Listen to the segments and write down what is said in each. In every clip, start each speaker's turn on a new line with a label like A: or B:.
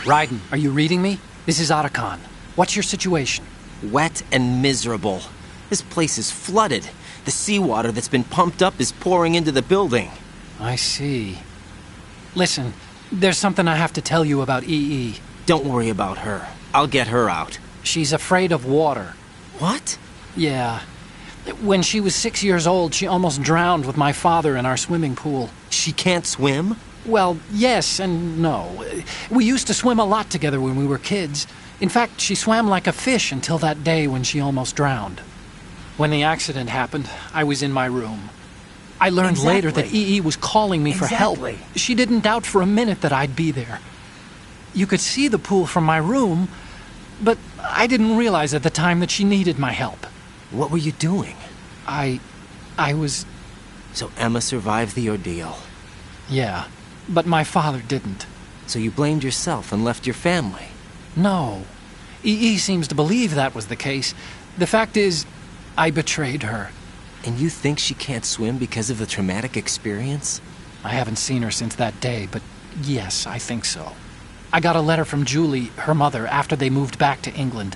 A: Raiden, are you reading me? This is Otacon. What's your situation?
B: Wet and miserable. This place is flooded. The seawater that's been pumped up is pouring into the building.
A: I see. Listen, there's something I have to tell you about EE.
B: Don't worry about her. I'll get her out.
A: She's afraid of water.
B: What?
A: Yeah. When she was 6 years old, she almost drowned with my father in our swimming pool.
B: She can't swim?
A: Well, yes and no. We used to swim a lot together when we were kids. In fact, she swam like a fish until that day when she almost drowned. When the accident happened, I was in my room. I learned later that EE was calling me for help. She didn't doubt for a minute that I'd be there. You could see the pool from my room, but I didn't realize at the time that she needed my help.
B: What were you doing?
A: I was...
B: So Emma survived the ordeal.
A: Yeah, but my father didn't.
B: So you blamed yourself and left your family?
A: No. EE seems to believe that was the case. The fact is, I betrayed her.
B: And you think she can't swim because of the traumatic experience?
A: I haven't seen her since that day, but yes, I think so. I got a letter from Julie, her mother, after they moved back to England.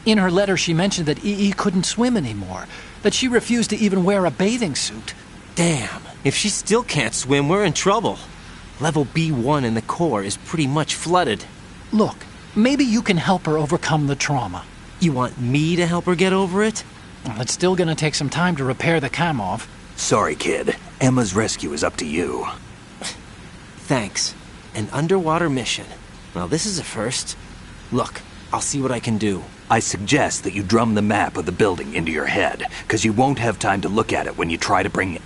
A: In her letter, she mentioned that EE couldn't swim anymore, that she refused to even wear a bathing suit.
B: Damn, if she still can't swim, we're in trouble. Level B1 in the core is pretty much flooded.
A: Look, maybe you can help her overcome the trauma.
B: You want me to help her get over it?
A: Well, it's still gonna take some time to repair the Kamov.
C: Sorry, kid. Emma's rescue is up to you.
B: Thanks. An underwater mission. Well, this is a first. Look, I'll see what I can do.
C: I suggest that you drum the map of the building into your head, because you won't have time to look at it when you try to bring it.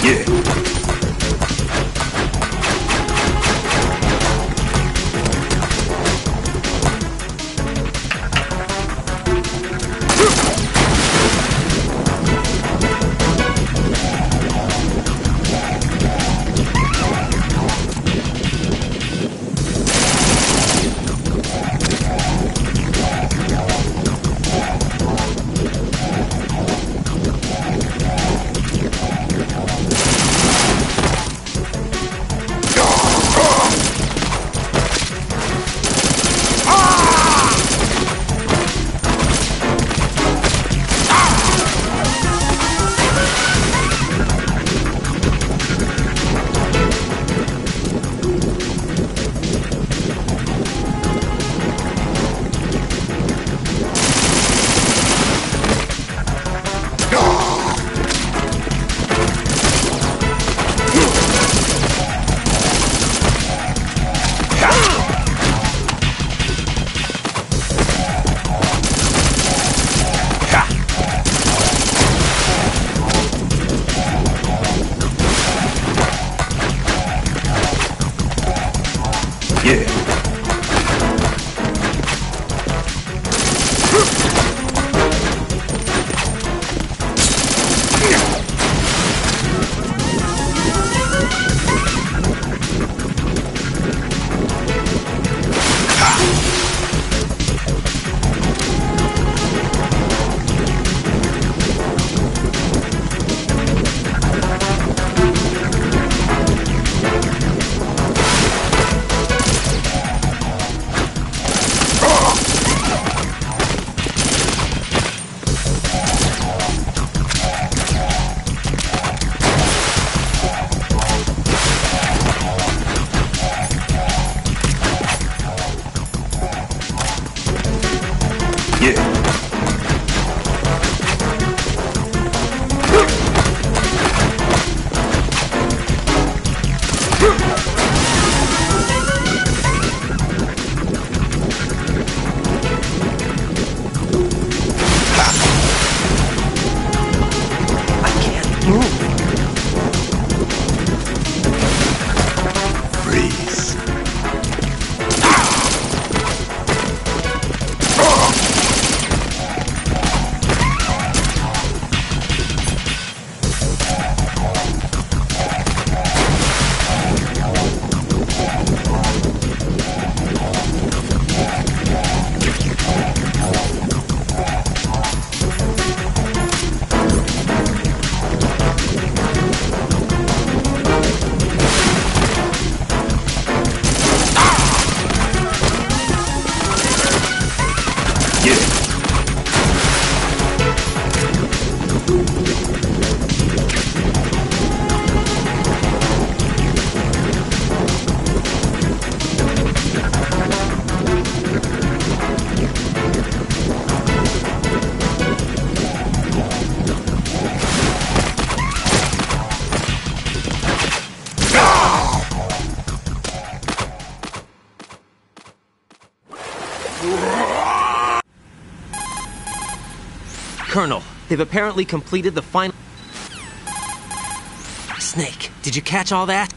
C: Yeah.
B: Colonel, they've apparently completed the final... Snake, did you catch all that?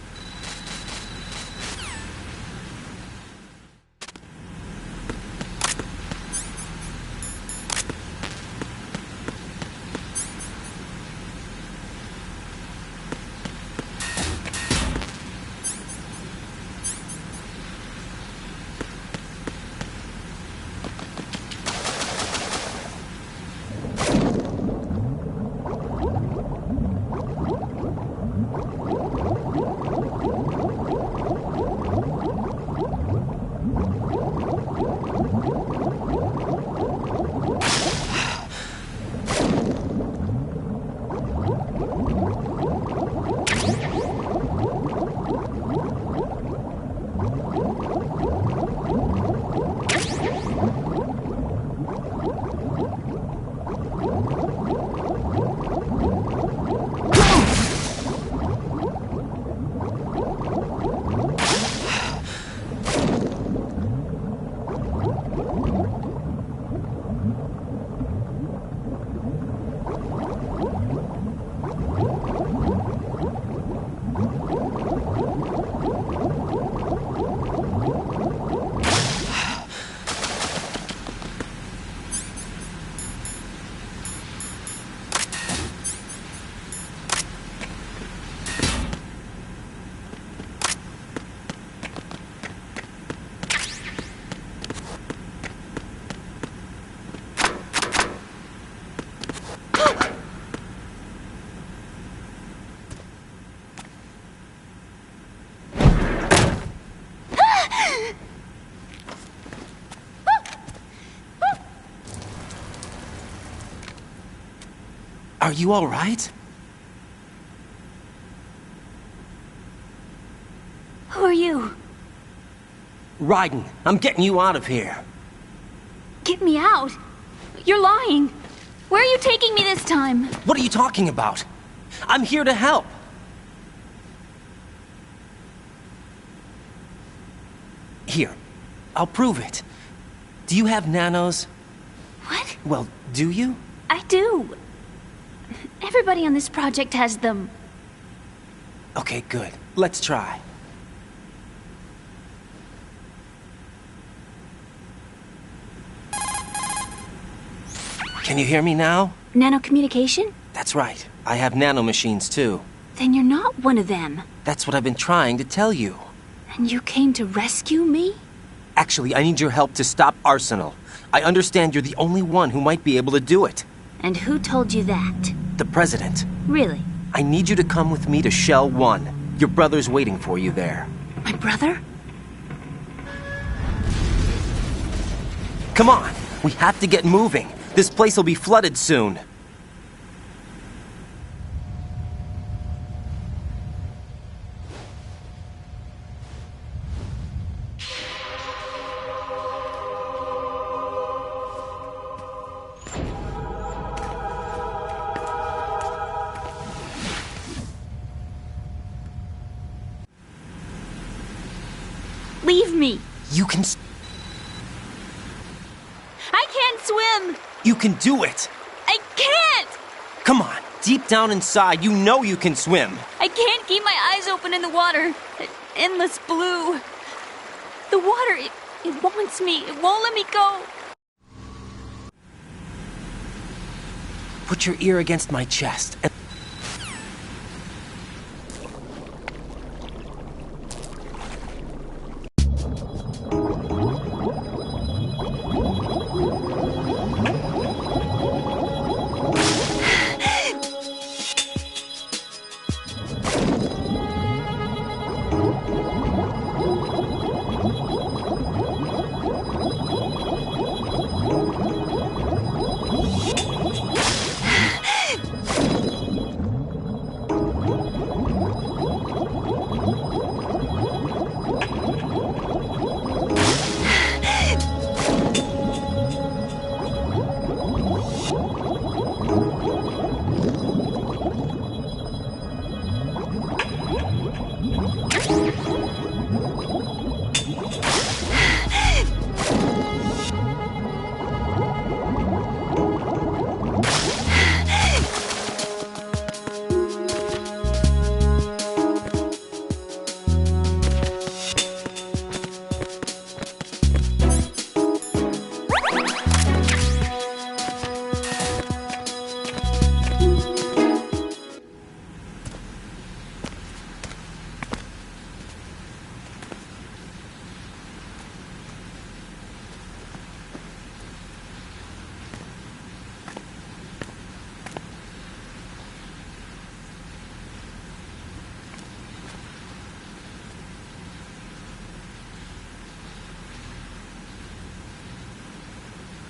B: Are you all right?
D: Who are you?
B: Raiden, I'm getting you out of here.
D: Get me out. You're lying. Where are you taking me this time?
B: What are you talking about? I'm here to help. Here, I'll prove it. Do you have nanos?
D: What?
B: Well, do you?
D: I do. Everybody on this project has them.
B: Okay, good. Let's try. Can you hear me now?
D: Nanocommunication?
B: That's right. I have nanomachines too.
D: Then you're not one of them.
B: That's what I've been trying to tell you.
D: And you came to rescue me?
B: Actually, I need your help to stop Arsenal. I understand you're the only one who might be able to do it.
D: And who told you that?
B: The President.
D: Really?
B: I need you to come with me to Shell 1. Your brother's waiting for you there.
D: My brother?
B: Come on! We have to get moving. This place will be flooded soon.
D: Leave me.
B: You can...
D: I can't swim.
B: You can do it!
D: I can't.
B: Come on! Deep down inside, you know you can swim!
D: I can't keep my eyes open in the water. Endless blue. The water, it wants me. It won't let me go.
B: Put your ear against my chest and...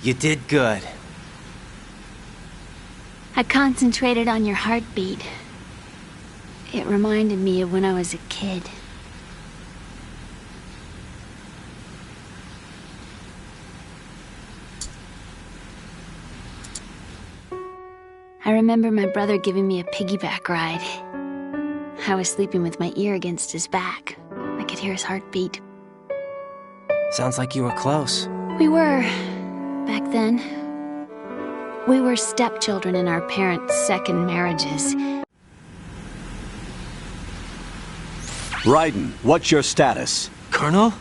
B: You did good.
D: I concentrated on your heartbeat. It reminded me of when I was a kid. I remember my brother giving me a piggyback ride. I was sleeping with my ear against his back. I could hear his heartbeat.
B: Sounds like you were close.
D: We were, back then. We were stepchildren in our parents' second marriages.
E: Raiden, what's your status?
B: Colonel?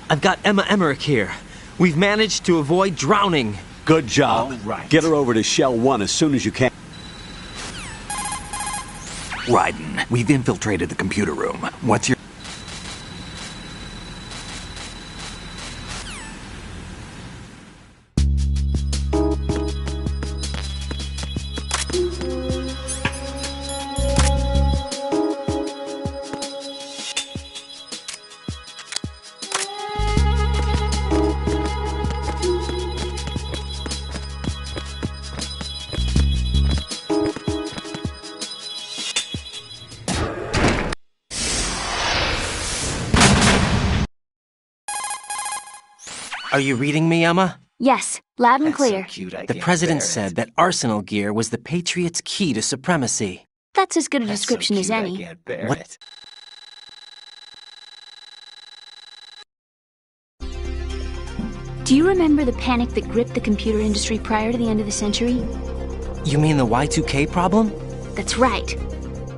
B: I've got Emma Emmerich here. We've managed to avoid drowning.
E: Good job.
F: All right.
E: Get her over to Shell 1 as soon as you can.
C: Raiden, we've infiltrated the computer room. What's your...
B: Are you reading me, Emma?
D: Yes, loud and clear.
B: The president said that arsenal gear was the Patriots' key to supremacy.
D: That's as good a description as any.
B: What?
D: Do you remember the panic that gripped the computer industry prior to the end of the century?
B: You mean the Y2K problem?
D: That's right.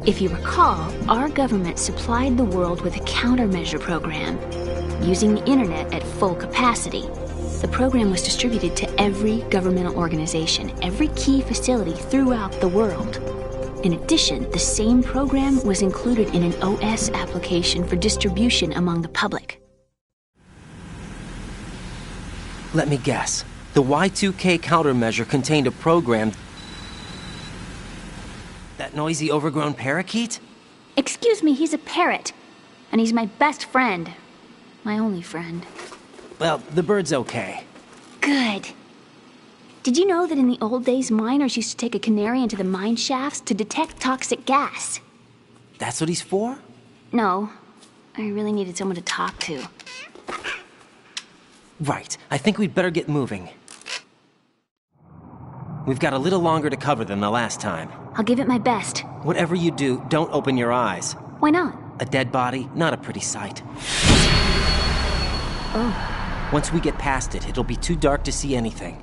D: If you recall, our government supplied the world with a countermeasure program, using the internet at full capacity. The program was distributed to every governmental organization, every key facility throughout the world. In addition, the same program was included in an OS application for distribution among the public.
B: Let me guess. The Y2K countermeasure contained a program... That noisy, overgrown parakeet?
D: Excuse me, he's a parrot. And he's my best friend. My only friend.
B: Well, the bird's okay.
D: Good. Did you know that in the old days, miners used to take a canary into the mine shafts to detect toxic gas?
B: That's what he's for?
D: No. I really needed someone to talk to.
B: Right. I think we'd better get moving. We've got a little longer to cover than the last time.
D: I'll give it my best.
B: Whatever you do, don't open your eyes.
D: Why not?
B: A dead body, not a pretty sight.
D: Oh.
B: Once we get past it, it'll be too dark to see anything.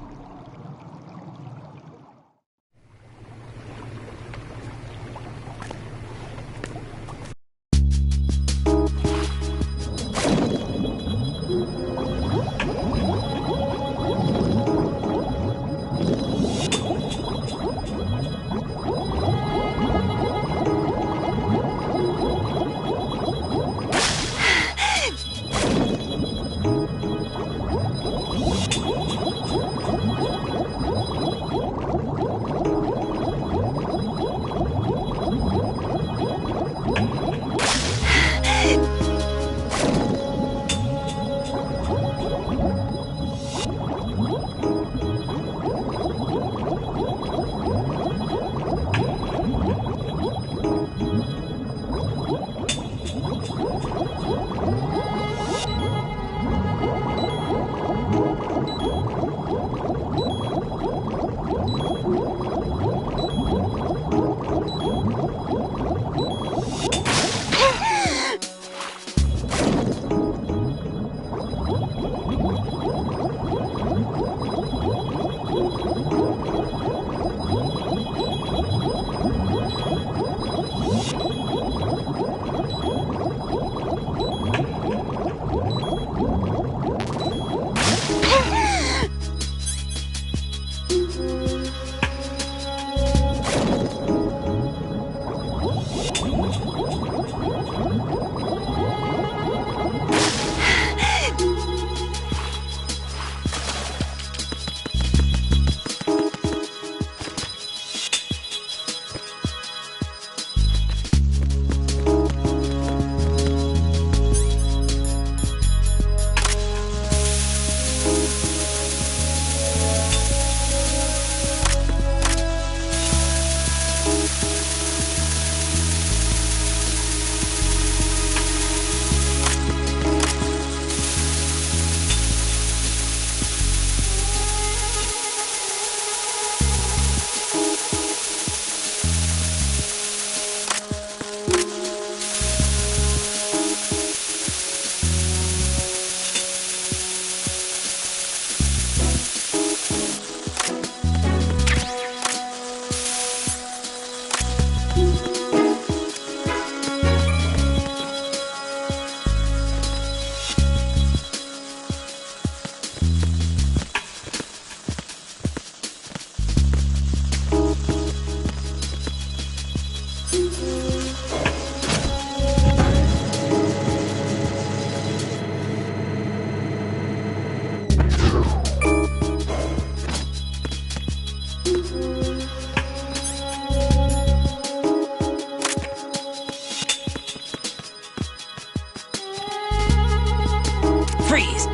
B: Freeze!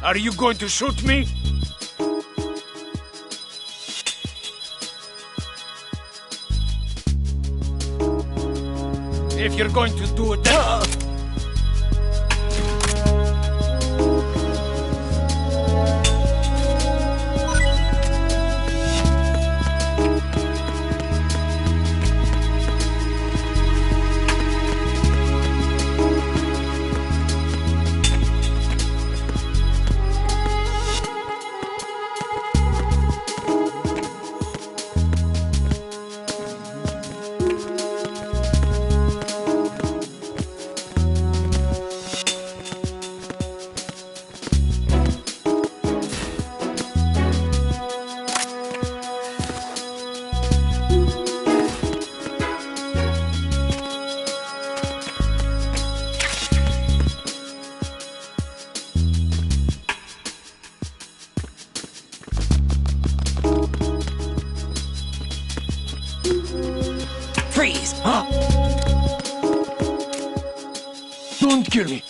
F: Are you going to shoot me? If you're going to do it,
B: Freeze!
F: Don't kill me.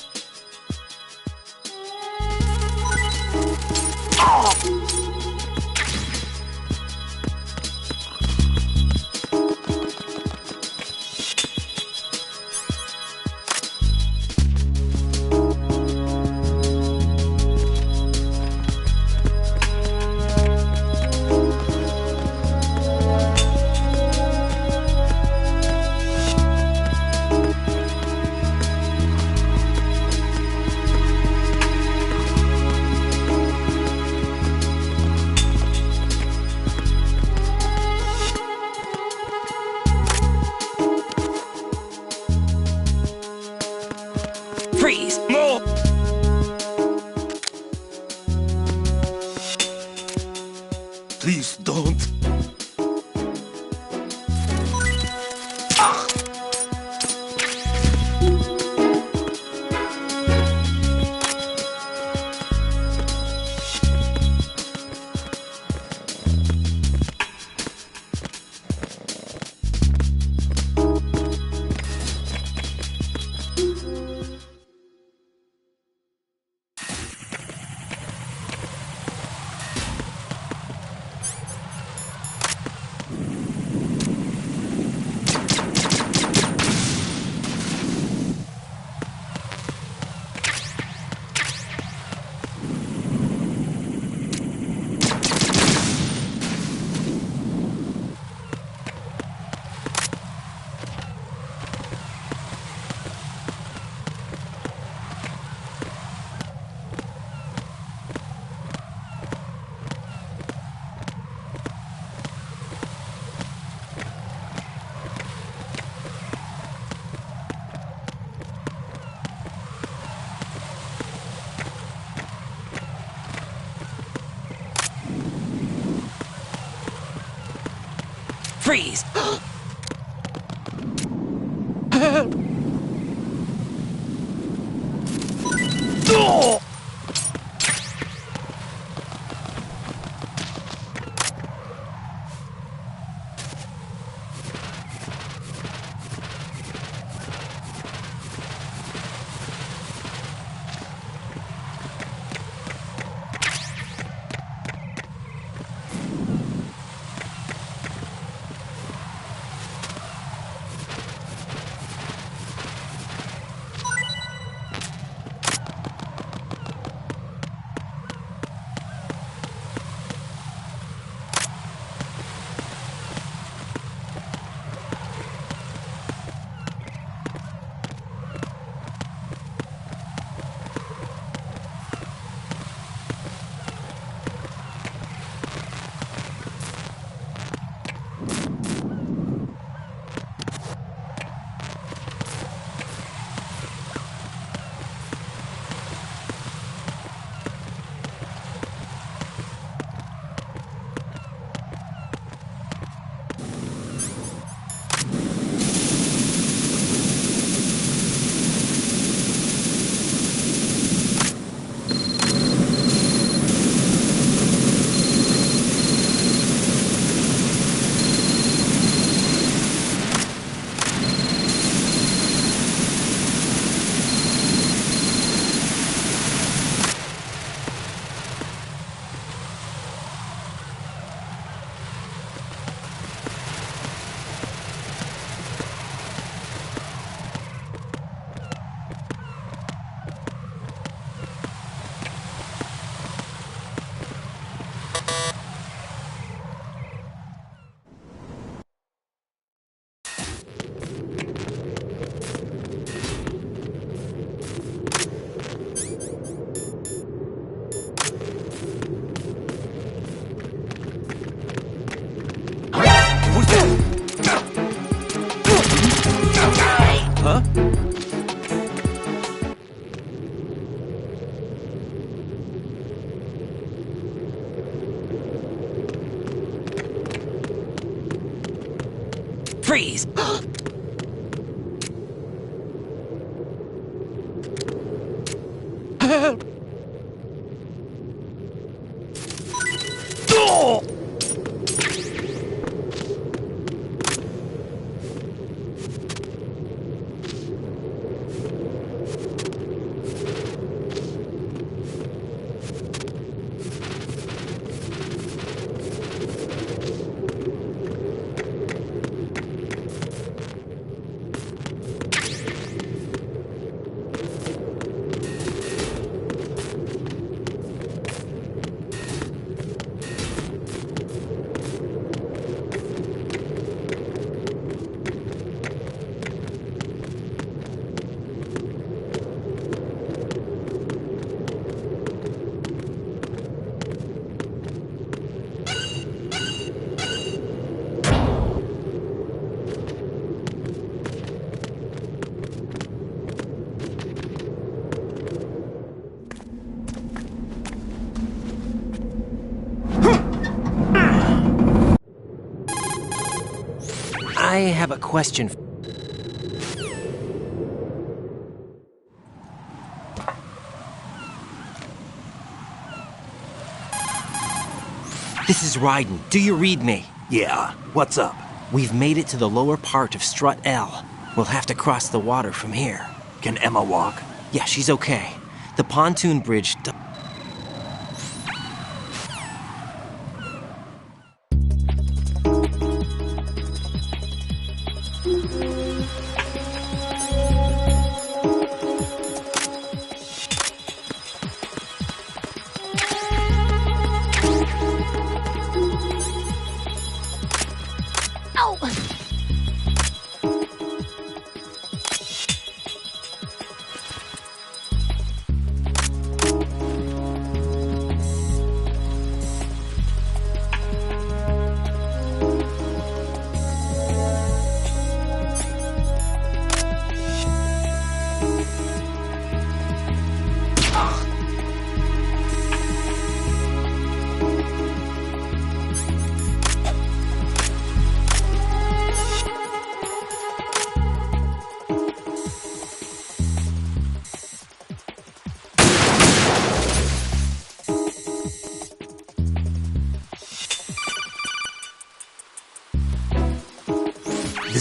B: Freeze!
F: No! Please don't.
B: Freeze! Freeze! Help! I have a question. This is Raiden. Do you read me?
C: Yeah, what's up?
B: We've made it to the lower part of Strut L. We'll have to cross the water from here.
C: Can Emma walk?
B: Yeah, she's okay. The pontoon bridge...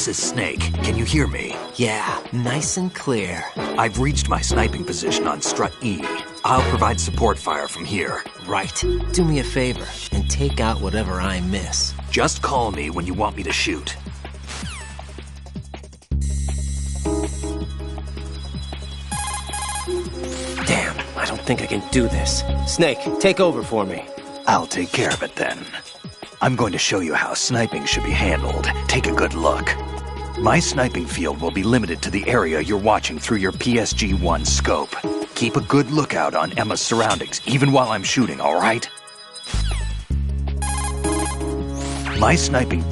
C: This is Snake. Can you hear me?
B: Yeah, nice and clear.
C: I've reached my sniping position on Strut E. I'll provide support fire from here.
B: Right. Do me a favor and take out whatever I miss.
C: Just call me when you want me to shoot.
B: Damn, I don't think I can do this. Snake, take over for me.
C: I'll take care of it then. I'm going to show you how sniping should be handled. Take a good look. My sniping field will be limited to the area you're watching through your PSG-1 scope. Keep a good lookout on Emma's surroundings, even while I'm shooting, all right? My sniping...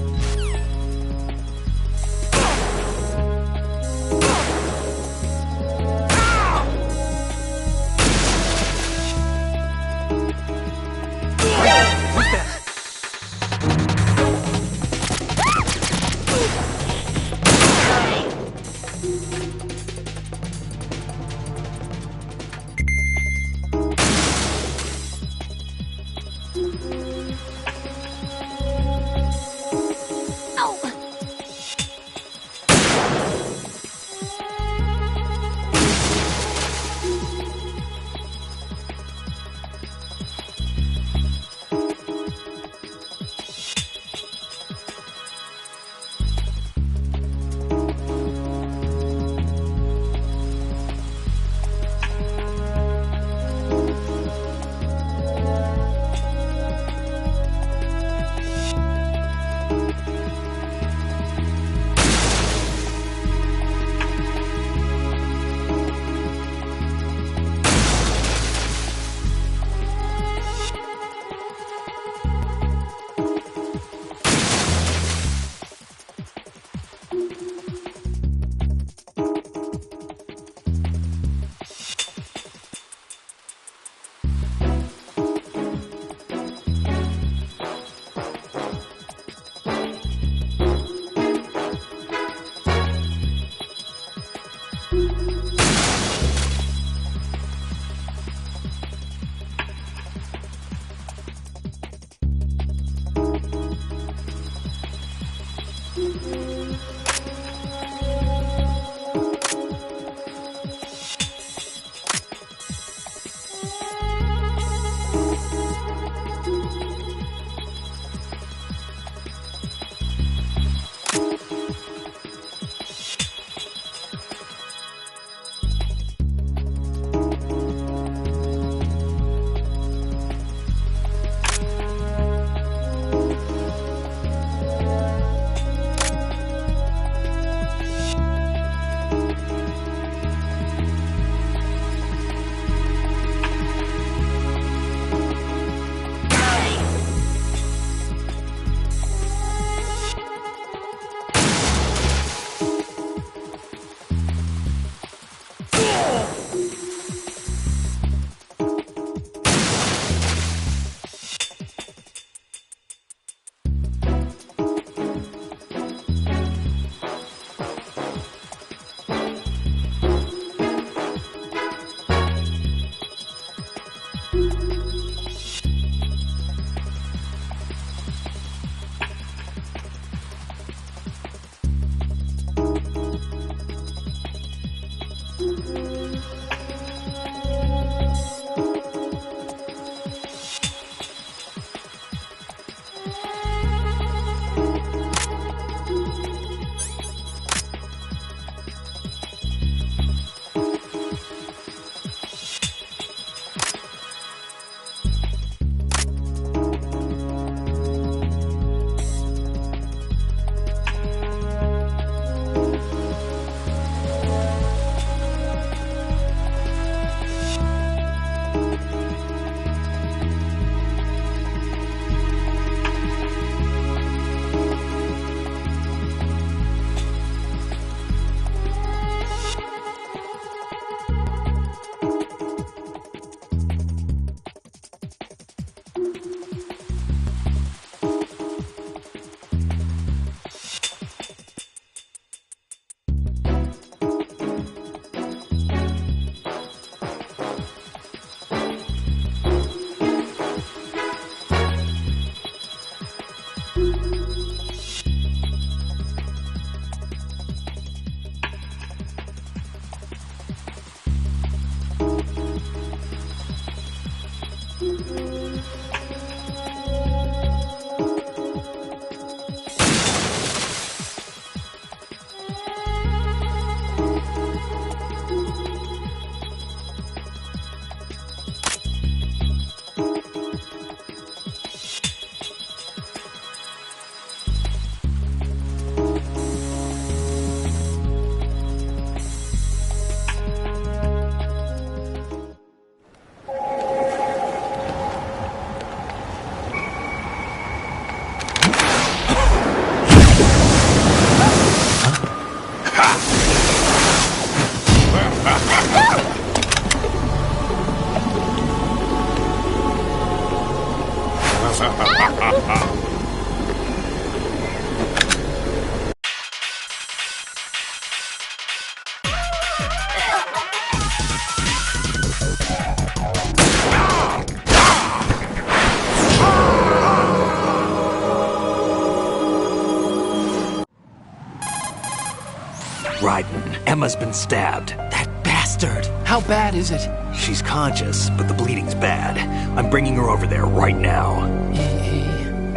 C: Raiden, Emma's been stabbed.
B: That bastard!
A: How bad is it?
C: She's conscious, but the bleeding's bad. I'm bringing her over there right now.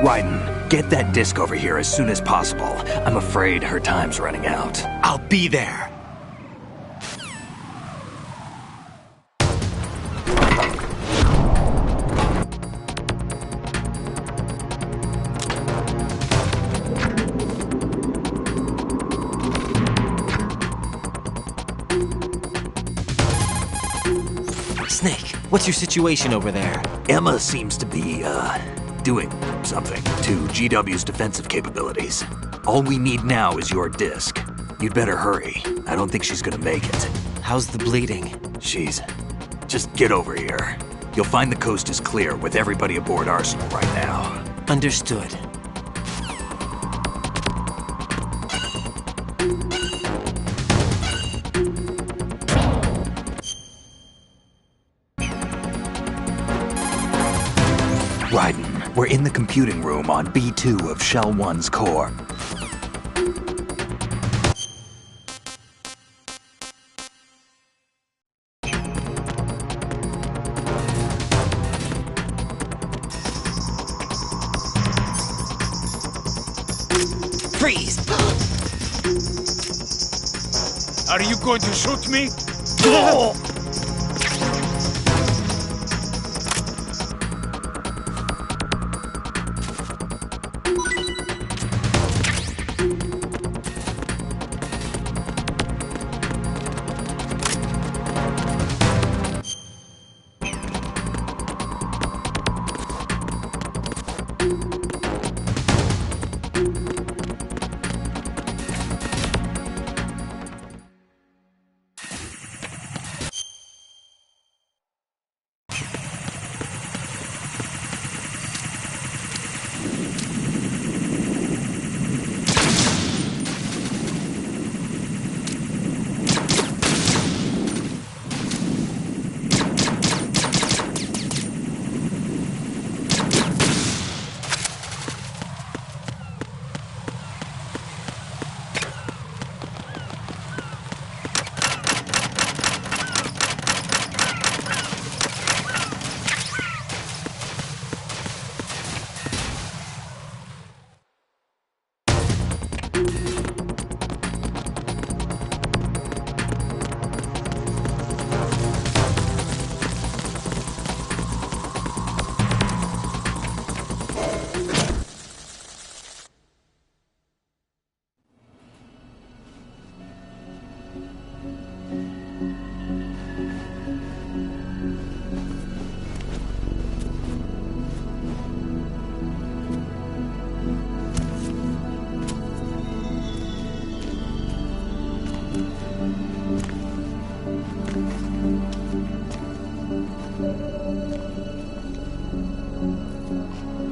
C: Raiden, get that disc over here as soon as possible. I'm afraid her time's running out.
B: I'll be there! Snake, what's your situation over there?
C: Emma seems to be, doing something to GW's defensive capabilities. All we need now is your disc. You'd better hurry. I don't think she's gonna make it.
B: How's the bleeding?
C: Just get over here. You'll find the coast is clear with everybody aboard Arsenal right now.
B: Understood.
C: Raiden, we're in the computing room on B2 of Shell 1's core.
B: Freeze!
F: Are you going to shoot me?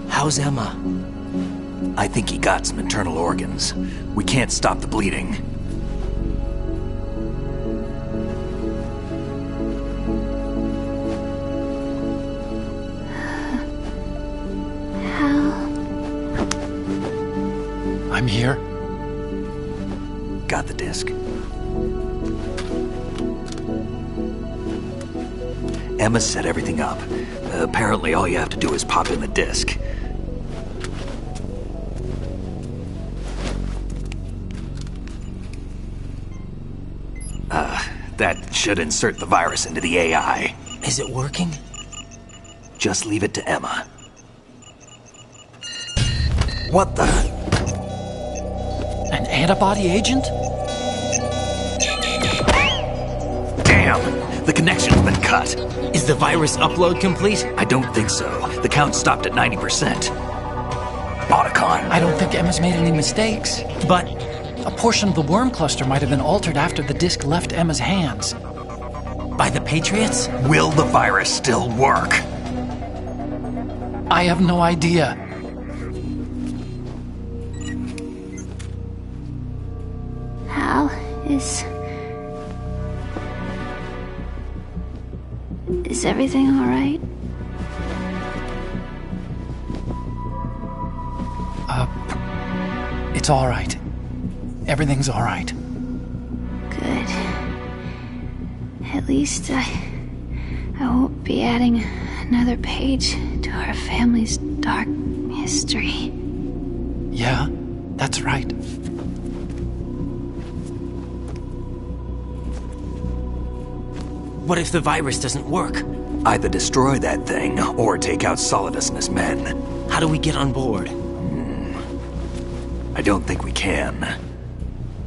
B: How's Emma?
C: I think he got some internal organs. We can't stop the bleeding.
A: I'm here.
C: Got the disc. Emma set everything up. Apparently all you have to do is pop in the disc. That should insert the virus into the AI.
B: Is it working?
C: Just leave it to Emma. What the?
A: An antibody agent?
C: Damn! The connection's been cut.
B: Is the virus upload complete?
C: I don't think so. The count stopped at 90%. Otacon.
A: I don't think Emma's made any mistakes.
B: But
A: A portion of the worm cluster might have been altered after the disc left Emma's hands.
B: by the Patriots?
C: Will the virus still work?
A: I have no idea.
D: Hal, is everything all right?
A: It's all right. Everything's all right.
D: least I won't be adding another page to our family's dark history.
A: Yeah, that's right.
B: What if the virus doesn't work?
C: Either destroy that thing, or take out Solidus and his men.
B: How do we get on board?
C: I don't think we can.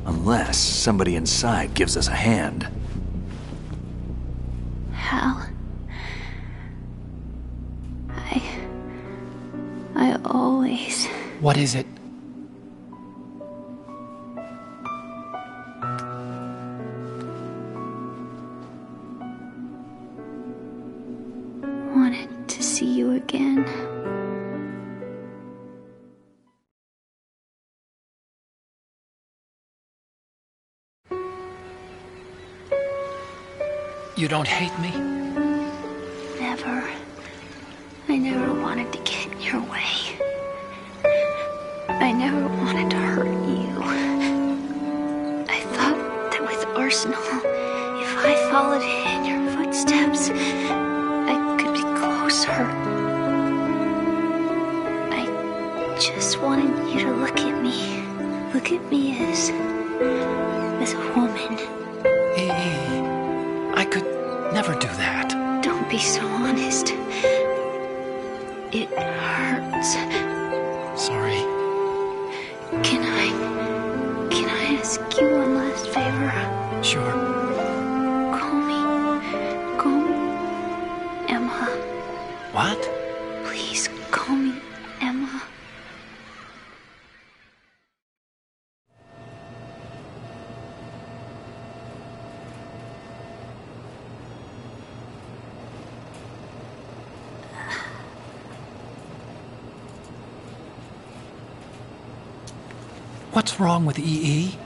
C: Unless somebody inside gives us a hand.
D: Hal. I always...
A: What is it?
D: wanted to see you again.
A: You don't hate me?
D: Never. I never wanted to get in your way. I never wanted to hurt you. I thought that with Arsenal, if I followed in your footsteps, I could be closer. I just wanted you to look at me. Look at me as a woman.
A: I could never do that.
D: Don't be so honest. It hurts.
A: Sorry.
D: Can I ask you one last favor?
A: Sure.
D: Call me Emma.
A: What?
D: Please call me Emma.
A: What's wrong with EE?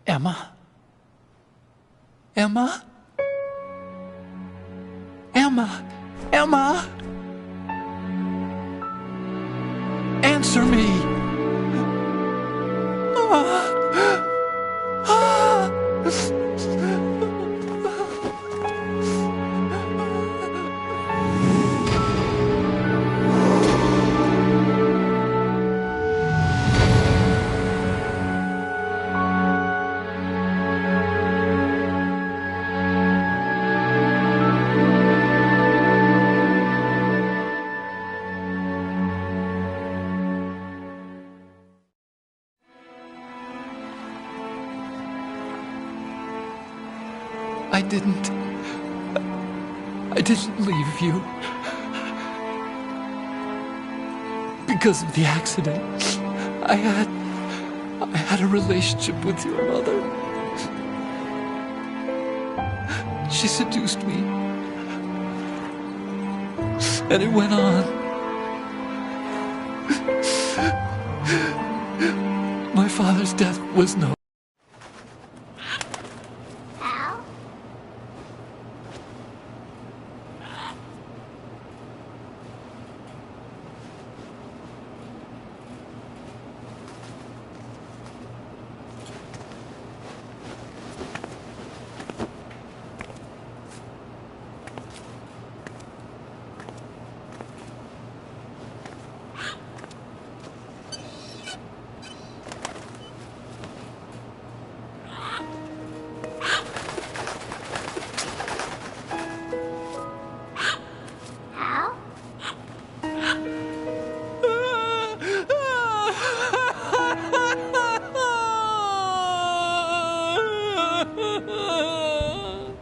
A: Emma? Emma? Emma? Emma? Answer me! I didn't leave you. Because of the accident, I had a relationship with your mother. She seduced me. And it went on. My father's death was no...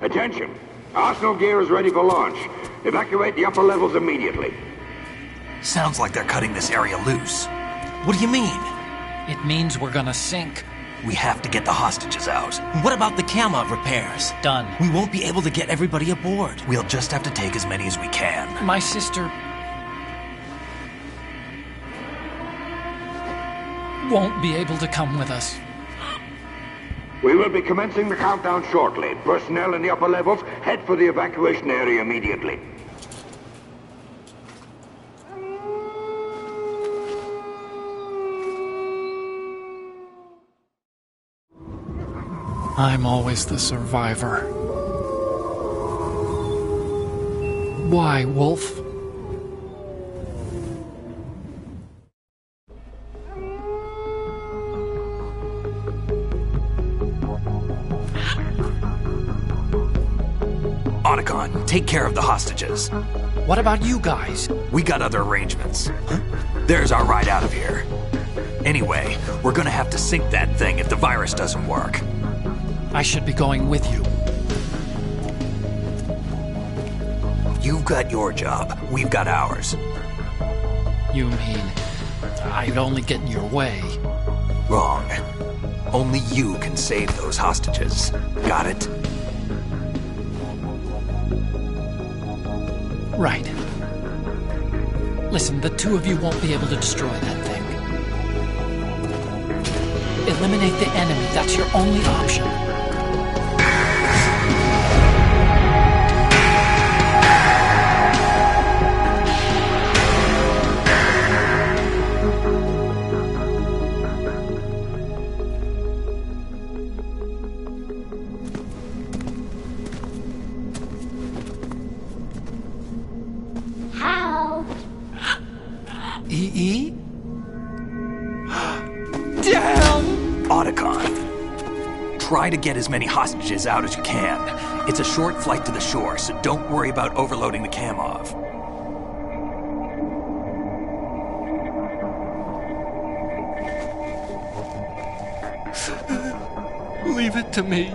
G: Attention! Arsenal gear is ready for launch. Evacuate the upper levels immediately.
C: Sounds like they're cutting this area loose.
B: What do you mean?
A: It means we're gonna sink.
C: We have to get the hostages out.
B: What about the Camelot repairs?
A: Done.
B: We won't be able to get everybody aboard.
C: We'll just have to take as many as we can.
A: My sister... won't be able to come with us.
G: We will be commencing the countdown shortly. Personnel in the upper levels, head for the evacuation area immediately.
A: I'm always the survivor. Why, Wolf?
C: Otacon, take care of the hostages.
A: What about you guys?
C: We got other arrangements. There's our ride out of here. Anyway, we're gonna have to sink that thing if the virus doesn't work.
A: I should be going with you.
C: You've got your job, we've got ours.
A: You mean I'd only get in your way?
C: Wrong. Only you can save those hostages. Got it?
A: Right. Listen, the two of you won't be able to destroy that thing. Eliminate the enemy. That's your only option. EE? Damn!
C: Otacon, try to get as many hostages out as you can. It's a short flight to the shore, so don't worry about overloading the Kamov.
A: Leave it to me.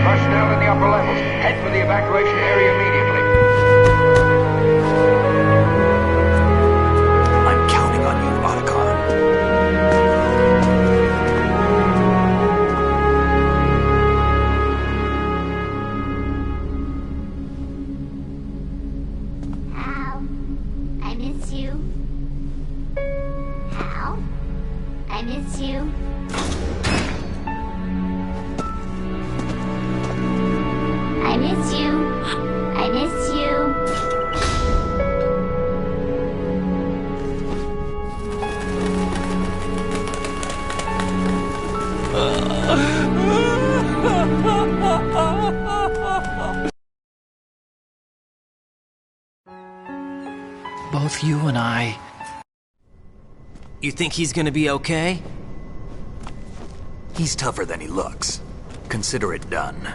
G: Personnel in the upper levels, head for the evacuation area immediately.
C: I'm counting on you, Otacon.
H: Hal, I miss you. Hal, I miss you. I miss you. I miss you.
A: Both you and I.
B: You think he's gonna be okay?
C: He's tougher than he looks. Consider it done.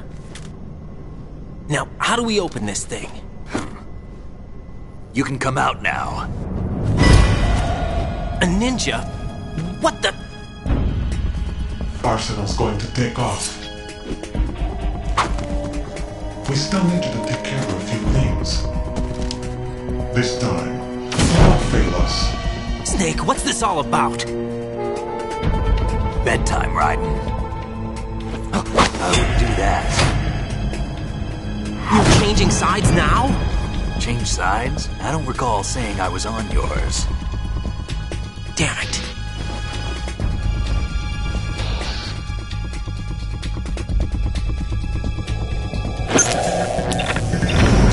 B: Now, how do we open this thing?
C: You can come out now.
B: A ninja? What the?
I: Arsenal's going to take off. We still need you to take care of a few things. This time, don't fail us.
B: Snake, what's this all about?
C: Bedtime, Raiden. I wouldn't do that.
B: You're changing sides now?
C: Change sides? I don't recall saying I was on yours.
B: Damn it.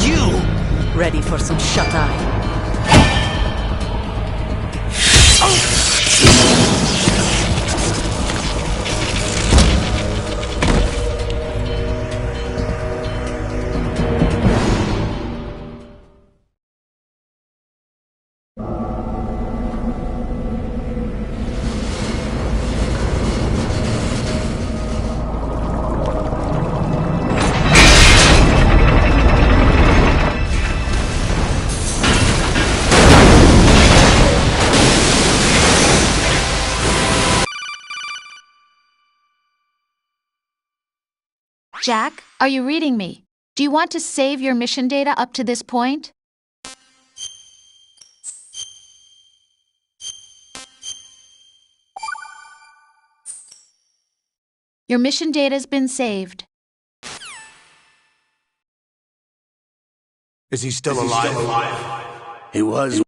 B: You!
J: Ready for some shut-eye?
K: Jack, are you reading me? Do you want to save your mission data up to this point? Your mission data's been saved.
F: Is he still alive? He was.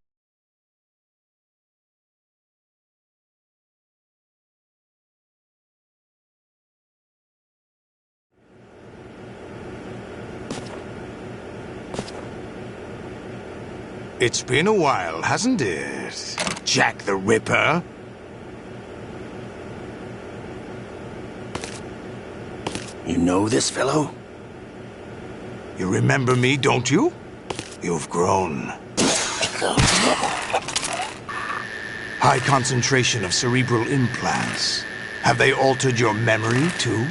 F: It's been a while, hasn't it? Jack the Ripper?
C: You know this fellow?
F: You remember me, don't you? You've grown. High concentration of cerebral implants. Have they altered your memory, too?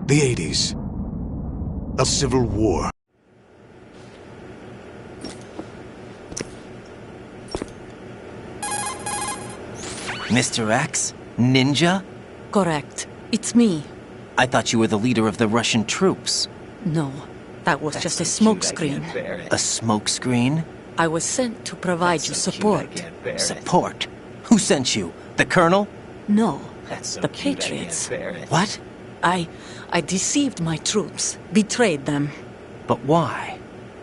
F: The 80s. A civil war.
B: Mr. X? Ninja?
J: Correct. It's me.
B: I thought you were the leader of the Russian troops.
J: No, that was just a smokescreen.
B: A smokescreen?
J: I was sent to provide you support.
B: Support? Who sent you? The Colonel?
J: No, the Patriots.
B: What?
J: I deceived my troops, betrayed them.
B: But why?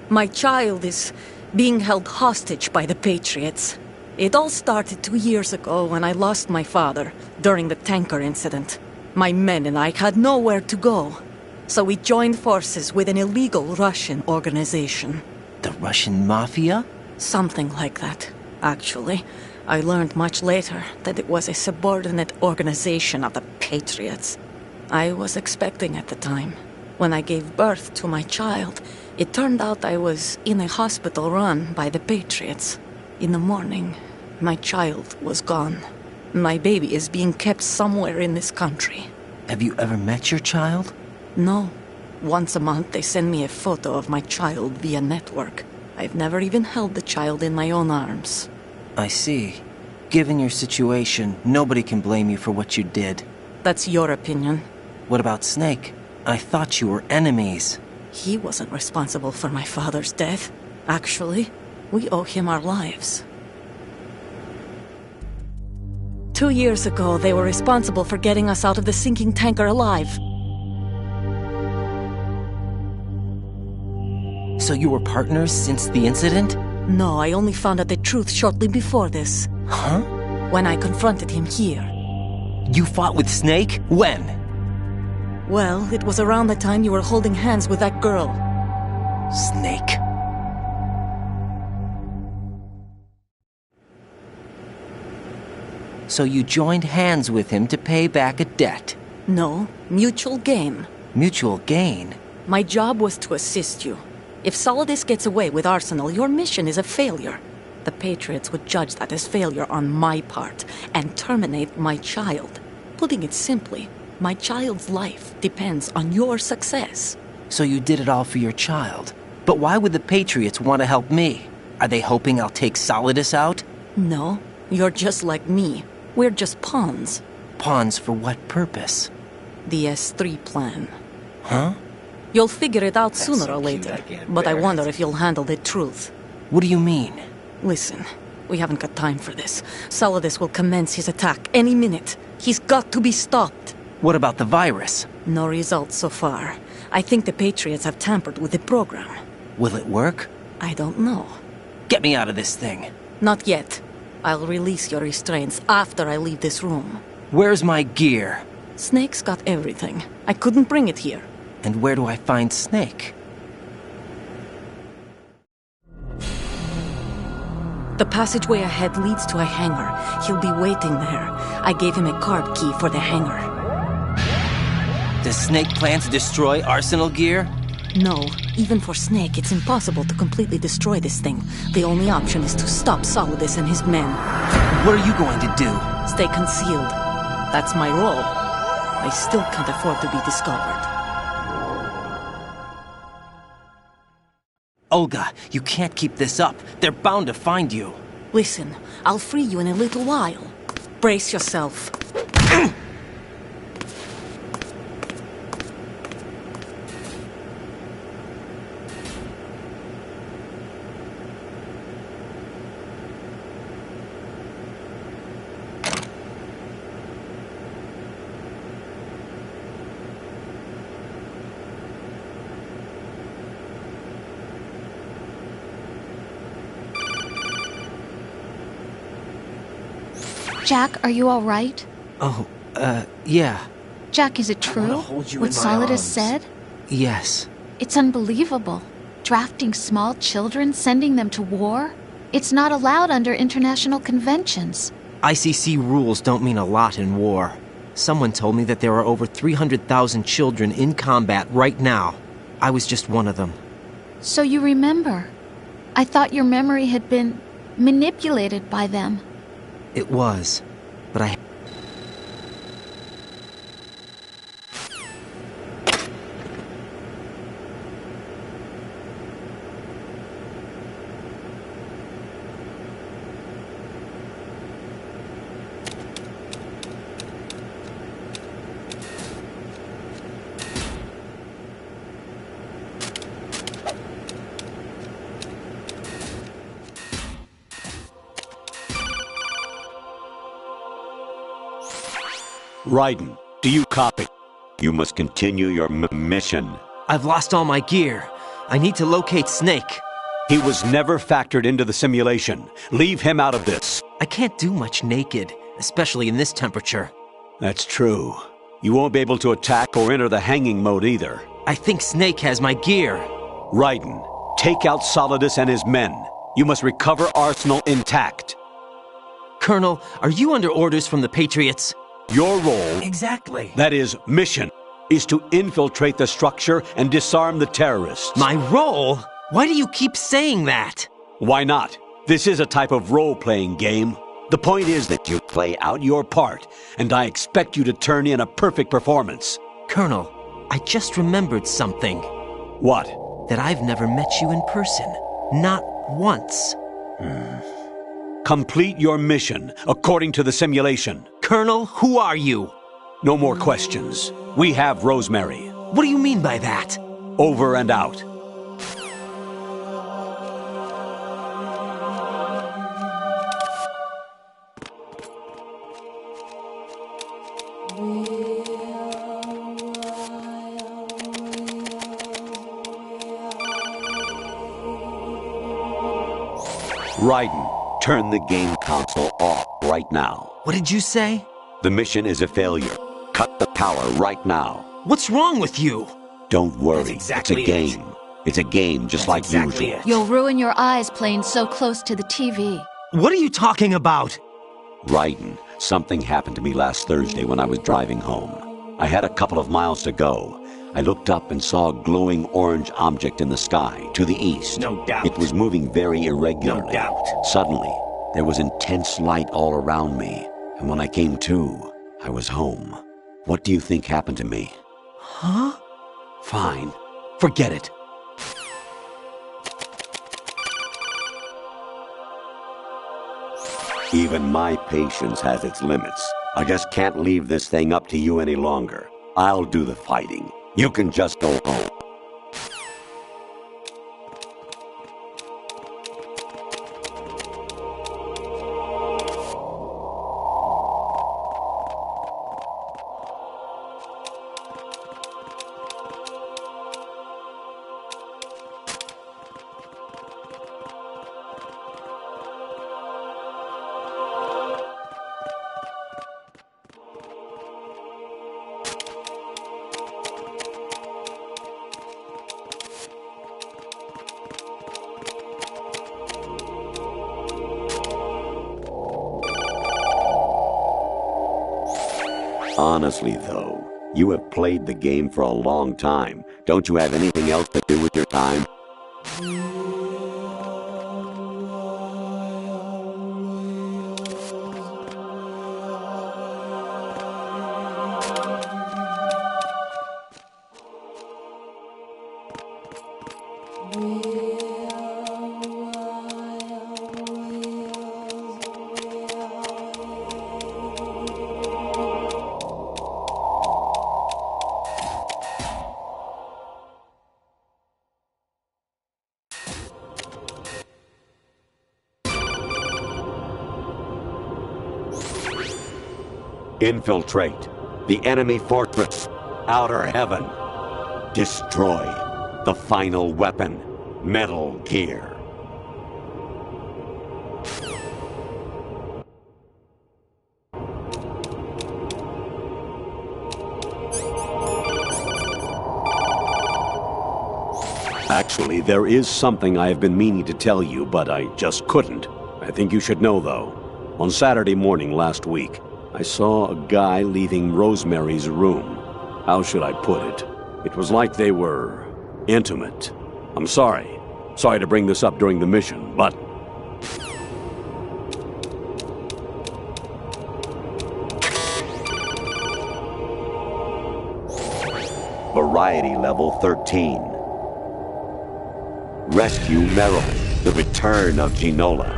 J: My child is being held hostage by the Patriots. It all started 2 years ago when I lost my father during the tanker incident. My men and I had nowhere to go, so we joined forces with an illegal Russian organization.
B: The Russian Mafia?
J: Something like that, actually. I learned much later that it was a subordinate organization of the Patriots. I was expecting at the time. When I gave birth to my child, it turned out I was in a hospital run by the Patriots. In the morning, my child was gone. My baby is being kept somewhere in this country.
B: Have you ever met your child?
J: No. Once a month they send me a photo of my child via network. I've never even held the child in my own arms.
B: I see. Given your situation, nobody can blame you for what you did.
J: That's your opinion.
B: What about Snake? I thought you were enemies.
J: He wasn't responsible for my father's death. Actually, we owe him our lives. 2 years ago, they were responsible for getting us out of the sinking tanker alive.
B: So you were partners since the incident?
J: No, I only found out the truth shortly before this.
B: Huh?
J: When I confronted him here.
B: You fought with Snake? When?
J: Well, it was around the time you were holding hands with that girl.
B: Snake. So you joined hands with him to pay back a debt?
J: No, mutual gain.
B: Mutual gain?
J: My job was to assist you. If Solidus gets away with Arsenal, your mission is a failure. The Patriots would judge that as failure on my part and terminate my child. Putting it simply, my child's life depends on your success.
B: So you did it all for your child. But why would the Patriots want to help me? Are they hoping I'll take Solidus out?
J: No, you're just like me. We're just pawns.
B: Pawns for what purpose?
J: The S3 plan.
B: Huh?
J: You'll figure it out sooner or later, but I wonder if you'll handle the truth.
B: What do you mean?
J: Listen, we haven't got time for this. Solidus will commence his attack any minute. He's got to be stopped.
B: What about the virus?
J: No results so far. I think the Patriots have tampered with the program.
B: Will it work?
J: I don't know.
B: Get me out of this thing.
J: Not yet. I'll release your restraints after I leave this room.
B: Where's my gear?
J: Snake's got everything. I couldn't bring it here.
B: And where do I find Snake?
J: The passageway ahead leads to a hangar. He'll be waiting there. I gave him a card key for the hangar.
B: Does Snake plan to destroy Arsenal gear?
J: No. Even for Snake, it's impossible to completely destroy this thing. The only option is to stop Solidus and his men.
B: What are you going to do?
J: Stay concealed. That's my role. I still can't afford to be discovered.
B: Olga, you can't keep this up. They're bound to find you.
J: Listen, I'll free you in a little while. Brace yourself.
K: Jack, are you all right?
B: Oh, yeah.
K: Jack, is it true?
B: hold you
K: What
B: in my
K: Solidus
B: arms.
K: said?
B: Yes.
K: It's unbelievable. Drafting small children, sending them to war? It's not allowed under international conventions.
B: ICC rules don't mean a lot in war. Someone told me that there are over 300,000 children in combat right now. I was just one of them.
K: So you remember. I thought your memory had been manipulated by them.
B: It was, but I...
E: Raiden, do you copy? You must continue your mission.
B: I've lost all my gear. I need to locate Snake.
E: He was never factored into the simulation. Leave him out of this.
B: I can't do much naked, especially in this temperature.
E: That's true. You won't be able to attack or enter the hanging mode either.
B: I think Snake has my gear.
E: Raiden, take out Solidus and his men. You must recover Arsenal intact.
B: Colonel, are you under orders from the Patriots?
E: Your role,
B: Exactly.
E: that is, mission, is to infiltrate the structure and disarm the terrorists.
B: My role? Why do you keep saying that?
E: Why not? This is a type of role-playing game. The point is that you play out your part, and I expect you to turn in a perfect performance.
B: Colonel, I just remembered something.
E: What?
B: That I've never met you in person. Not once.
E: Complete your mission according to the simulation.
B: Colonel, who are you?
E: No more questions. We have Rosemary.
B: What do you mean by that?
E: Over and out. Raiden, turn the game console off right now.
B: What did you say?
E: The mission is a failure. Cut the power right now.
B: What's wrong with you?
E: Don't worry.
B: That's exactly
E: it's a game. It's a game just like
B: exactly
E: usual.
K: You'll ruin your eyes playing so close to the TV.
B: What are you talking about?
E: Raiden, something happened to me last Thursday when I was driving home. I had a couple of miles to go. I looked up and saw a glowing orange object in the sky to the east.
B: No doubt.
E: It was moving very irregularly.
B: No doubt.
E: Suddenly, there was intense light all around me. And when I came to, I was home. What do you think happened to me?
B: Huh?
E: Fine. Forget it. Even my patience has its limits. I just can't leave this thing up to you any longer. I'll do the fighting. You can just go home. Honestly, though, you have played the game for a long time. Don't you have anything else to do with your time? Infiltrate the enemy fortress, Outer Heaven. Destroy the final weapon, Metal Gear. Actually, there is something I have been meaning to tell you, but I just couldn't. I think you should know, though. On Saturday morning last week, I saw a guy leaving Rosemary's room. How should I put it? It was like they were intimate. I'm sorry. Sorry to bring this up during the mission, but... Variety level 13. Rescue Merrill. The return of Ginola.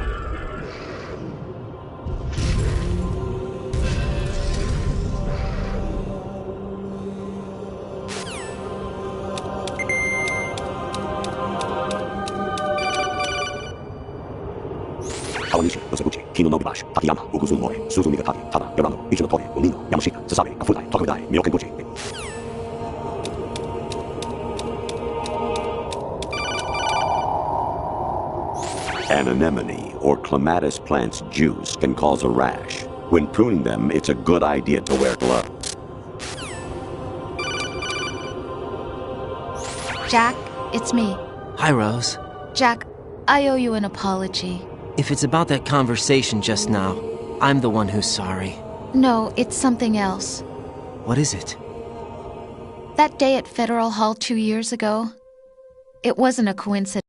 E: Awanishi, Nosaguchi, Kino no Gibashi, Takayama, Uguzun Mori, Suzumi Gataki, Tada, Yorano, Ichino Tori, Unino, Yamashita, Sasabe, Kafudai, Tokudai, Myokenbuchi. An anemone or clematis plant's juice can cause a rash. When pruning them, it's a good idea to wear gloves.
K: Jack, it's me.
B: Hi, Rose.
K: Jack, I owe you an apology.
B: If it's about that conversation just now, I'm the one who's sorry.
K: No, it's something else.
B: What is it?
K: That day at Federal Hall 2 years ago, it wasn't a coincidence.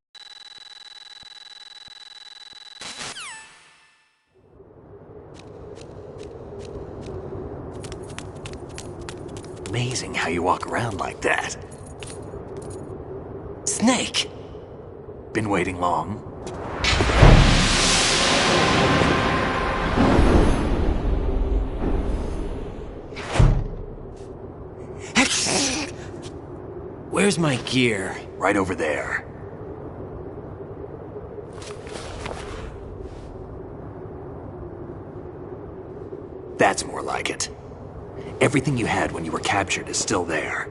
C: Amazing how you walk around like that.
B: Snake!
C: Been waiting long?
B: Where's my gear?
C: Right over there. That's more like it. Everything you had when you were captured is still there.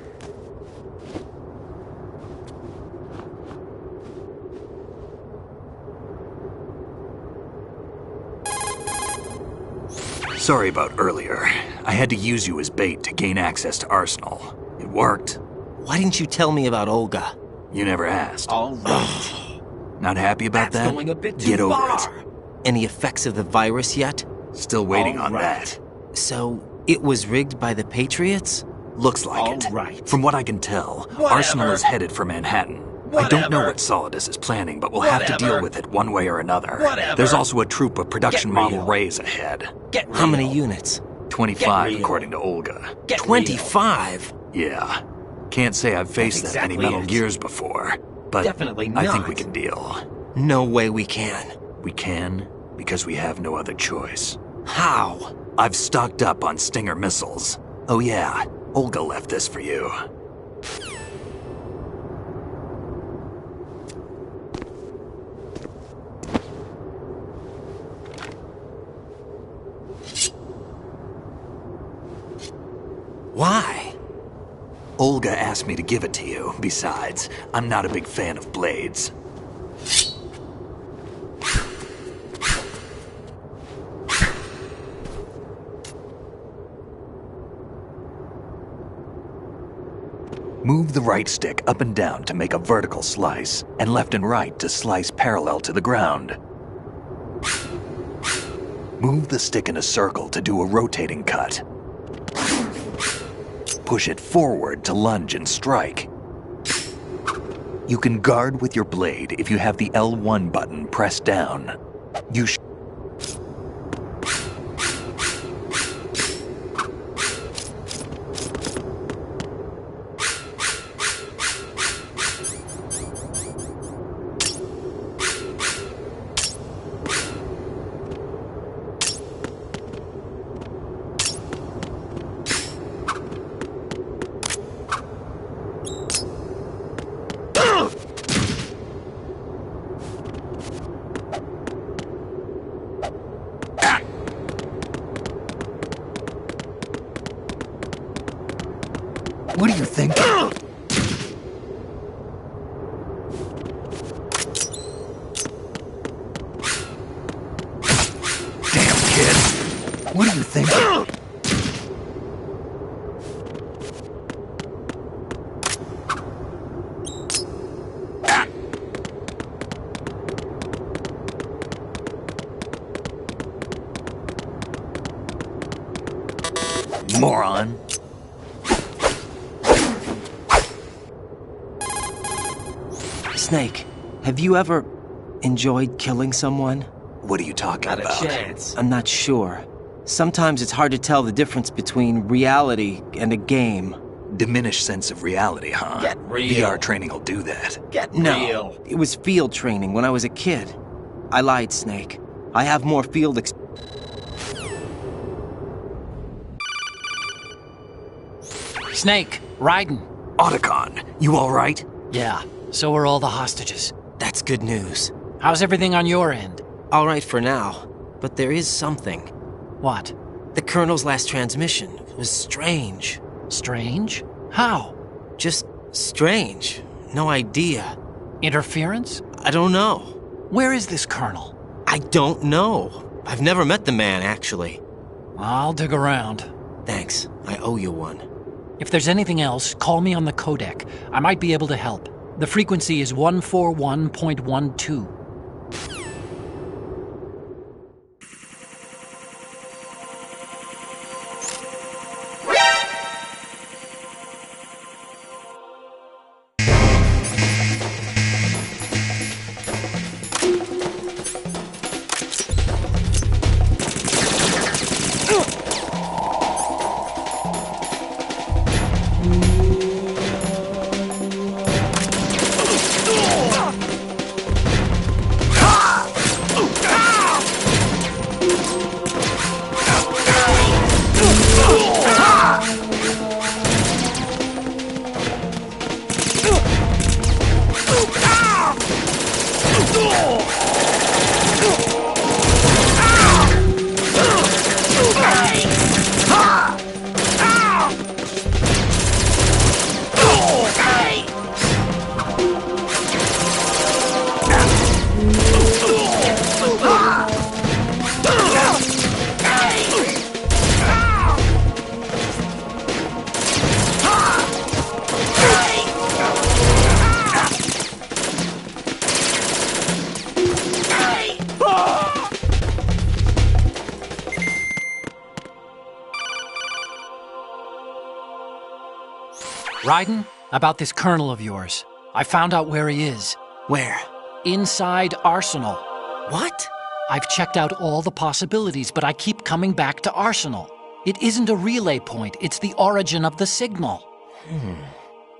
C: Sorry about earlier. I had to use you as bait to gain access to Arsenal. It worked.
B: Why didn't you tell me about Olga?
C: You never asked.
B: All right.
C: Not happy about that?
B: Going a bit too
C: Get over
B: far.
C: it.
B: Any effects of the virus yet?
C: Still waiting on that.
B: So, it was rigged by the Patriots?
C: Looks like it.
B: Right.
C: From what I can tell, Arsenal is headed for Manhattan. I don't know what Solidus is planning, but we'll have to deal with it one way or another. There's also a troop of production model Rays ahead.
B: How many units?
C: 25, according to Olga.
B: 25?
C: Yeah. Can't say I've faced that many Metal Gears before, but
B: Definitely
C: I think
B: not.
C: we can deal.
B: No way we can.
C: We can, because we have no other choice.
B: How?
C: I've stocked up on Stinger missiles. Oh yeah, Olga left this for you.
B: Why?
C: Olga asked me to give it to you. Besides, I'm not a big fan of blades. Move the right stick up and down to make a vertical slice, and left and right to slice parallel to the ground. Move the stick in a circle to do a rotating cut. Push it forward to lunge and strike. You can guard with your blade if you have the L1 button pressed down. You What do you think? Damn, kid. What do you think? moron.
B: Snake, have you ever enjoyed killing someone?
C: What are you talking about?
B: Not a chance. I'm not sure. Sometimes it's hard to tell the difference between reality and a game.
C: Diminished sense of reality, huh?
B: Get real.
C: VR training will do that.
B: Get real. It was field training when I was a kid. I lied, Snake. I have more field
A: Snake, Raiden.
C: Otacon, you all right?
A: Yeah, so are all the hostages.
B: That's good news.
A: How's everything on your end?
B: All right for now, but there is something.
A: What?
B: The Colonel's last transmission was strange.
A: Strange? How?
B: Just strange. No idea.
A: Interference?
B: I don't know.
A: Where is this Colonel?
B: I don't know. I've never met the man, actually.
A: I'll dig around.
B: Thanks. I owe you one.
A: If there's anything else, call me on the codec. I might be able to help. The frequency is 141.12. Raiden, about this Colonel of yours. I found out where he is.
B: Where?
A: Inside Arsenal.
B: What?
A: I've checked out all the possibilities, but I keep coming back to Arsenal. It isn't a relay point, it's the origin of the signal.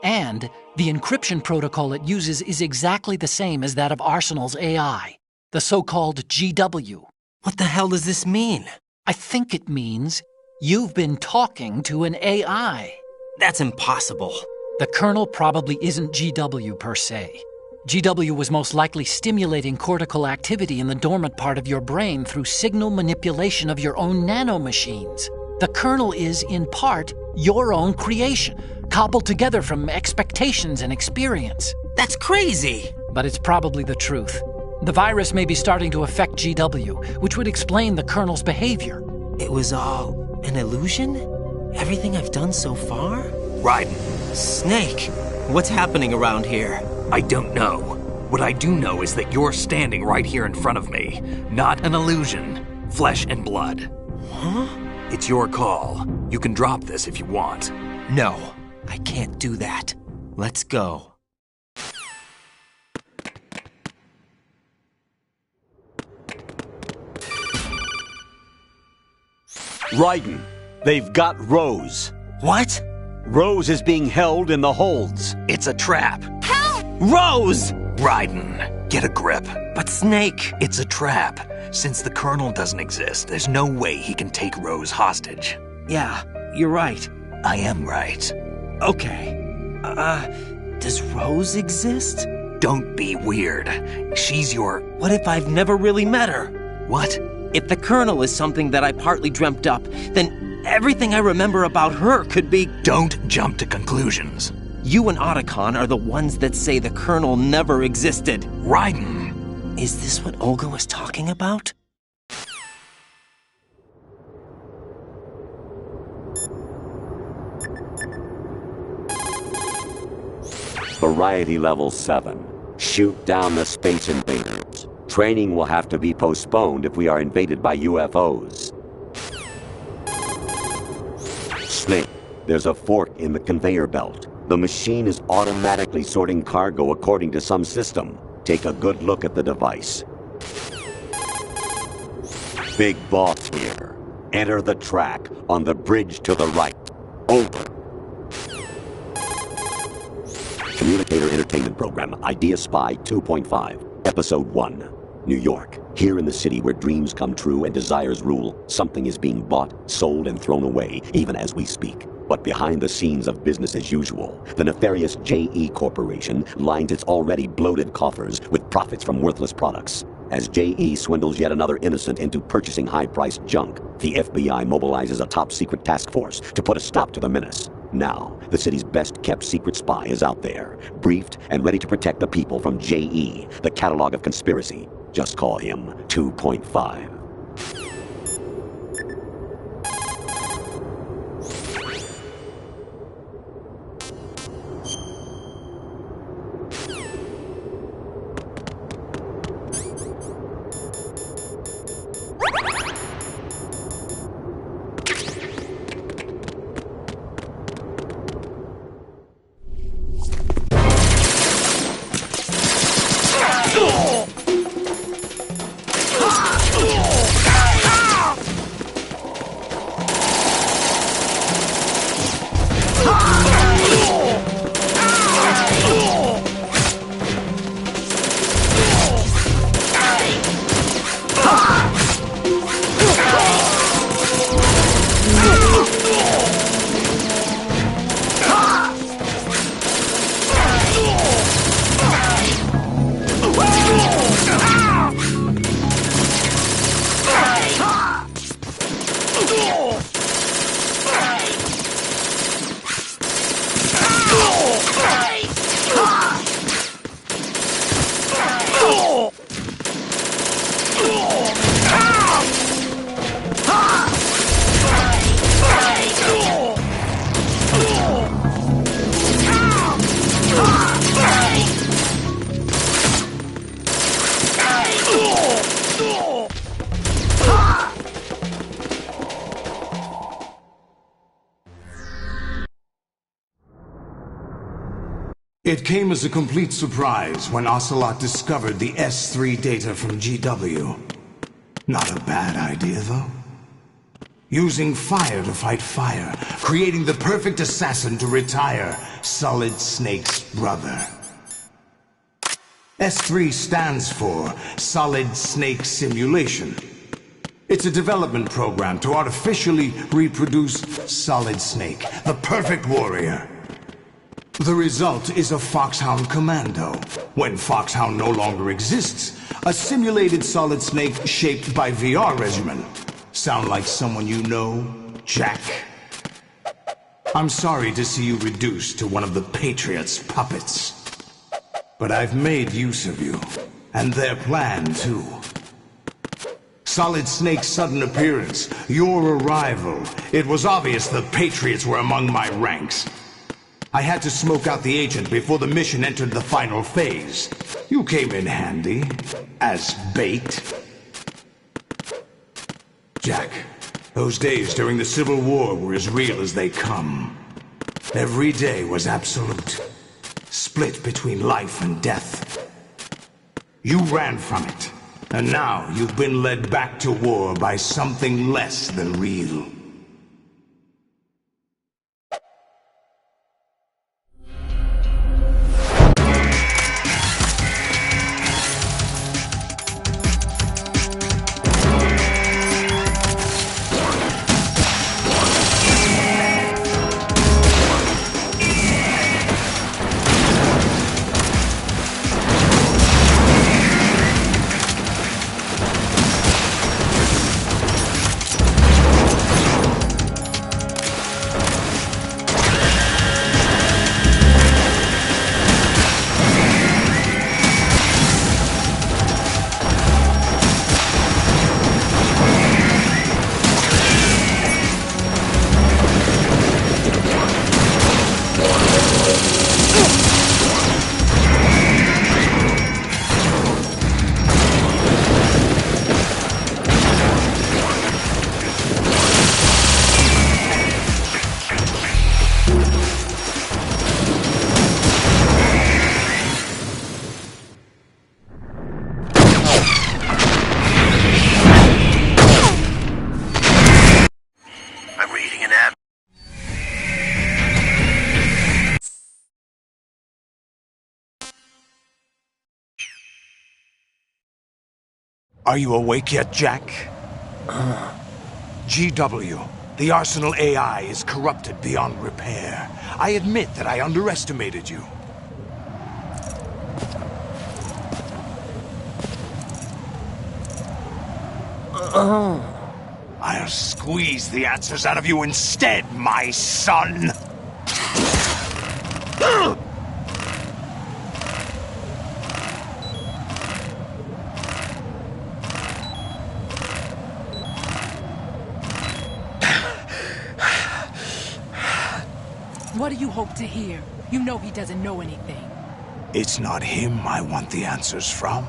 A: And the encryption protocol it uses is exactly the same as that of Arsenal's AI, the so-called GW.
B: What the hell does this mean?
A: I think it means you've been talking to an AI.
B: That's impossible.
A: The Colonel probably isn't GW per se. GW was most likely stimulating cortical activity in the dormant part of your brain through signal manipulation of your own nanomachines. The Colonel is, in part, your own creation, cobbled together from expectations and experience.
B: That's crazy!
A: But it's probably the truth. The virus may be starting to affect GW, which would explain the Colonel's behavior.
B: It was all an illusion? Everything I've done so far?
C: Raiden.
B: Snake, what's happening around here?
C: I don't know. What I do know is that you're standing right here in front of me. Not an illusion. Flesh and blood.
B: Huh?
C: It's your call. You can drop this if you want.
B: No, I can't do that. Let's go.
E: Raiden, they've got Rose.
B: What?
E: Rose is being held in the holds.
C: It's a trap.
B: Help! Rose!
C: Raiden, get a grip.
B: But Snake...
C: It's a trap. Since the Colonel doesn't exist, there's no way he can take Rose hostage.
B: Yeah, you're right.
C: I am right.
B: Okay. Does Rose exist?
C: Don't be weird. She's your...
B: What if I've never really met her?
C: What?
B: If the Colonel is something that I partly dreamt up, then everything I remember about her could be...
C: Don't jump to conclusions.
B: You and Otacon are the ones that say the Colonel never existed.
C: Raiden!
B: Is this what Olga was talking about?
E: Variety level 7. Shoot down the space invaders. Training will have to be postponed if we are invaded by UFOs. There's a fork in the conveyor belt. The machine is automatically sorting cargo according to some system. Take a good look at the device. Big Boss here. Enter the track on the bridge to the right. Over. Communicator Entertainment Program, Idea Spy 2.5, Episode 1. New York. Here in the city where dreams come true and desires rule, something is being bought, sold, and thrown away, even as we speak. But behind the scenes of business as usual, the nefarious JE Corporation lines its already bloated coffers with profits from worthless products. As JE swindles yet another innocent into purchasing high-priced junk, the FBI mobilizes a top-secret task force to put a stop to the menace. Now, the city's best-kept secret spy is out there, briefed and ready to protect the people from JE, the catalog of conspiracy. Just call him 2.5.
F: It came as a complete surprise when Ocelot discovered the S3 data from GW. Not a bad idea, though. Using fire to fight fire, creating the perfect assassin to retire Solid Snake's brother. S3 stands for Solid Snake Simulation. It's a development program to artificially reproduce Solid Snake, the perfect warrior. The result is a Foxhound Commando. When Foxhound no longer exists, a simulated Solid Snake shaped by VR regimen. Sound like someone you know, Jack? I'm sorry to see you reduced to one of the Patriots' puppets. But I've made use of you, and their plan too. Solid Snake's sudden appearance, your arrival, it was obvious the Patriots were among my ranks. I had to smoke out the agent before the mission entered the final phase. You came in handy, as bait. Jack, those days during the Civil War were as real as they come. Every day was absolute, split between life and death. You ran from it, and now you've been led back to war by something less than real. Are you awake yet, Jack? GW, the Arsenal AI is corrupted beyond repair. I admit that I underestimated you. I'll squeeze the answers out of you instead, my son!
L: What do you hope to hear? You know he doesn't know anything.
F: It's not him I want the answers from.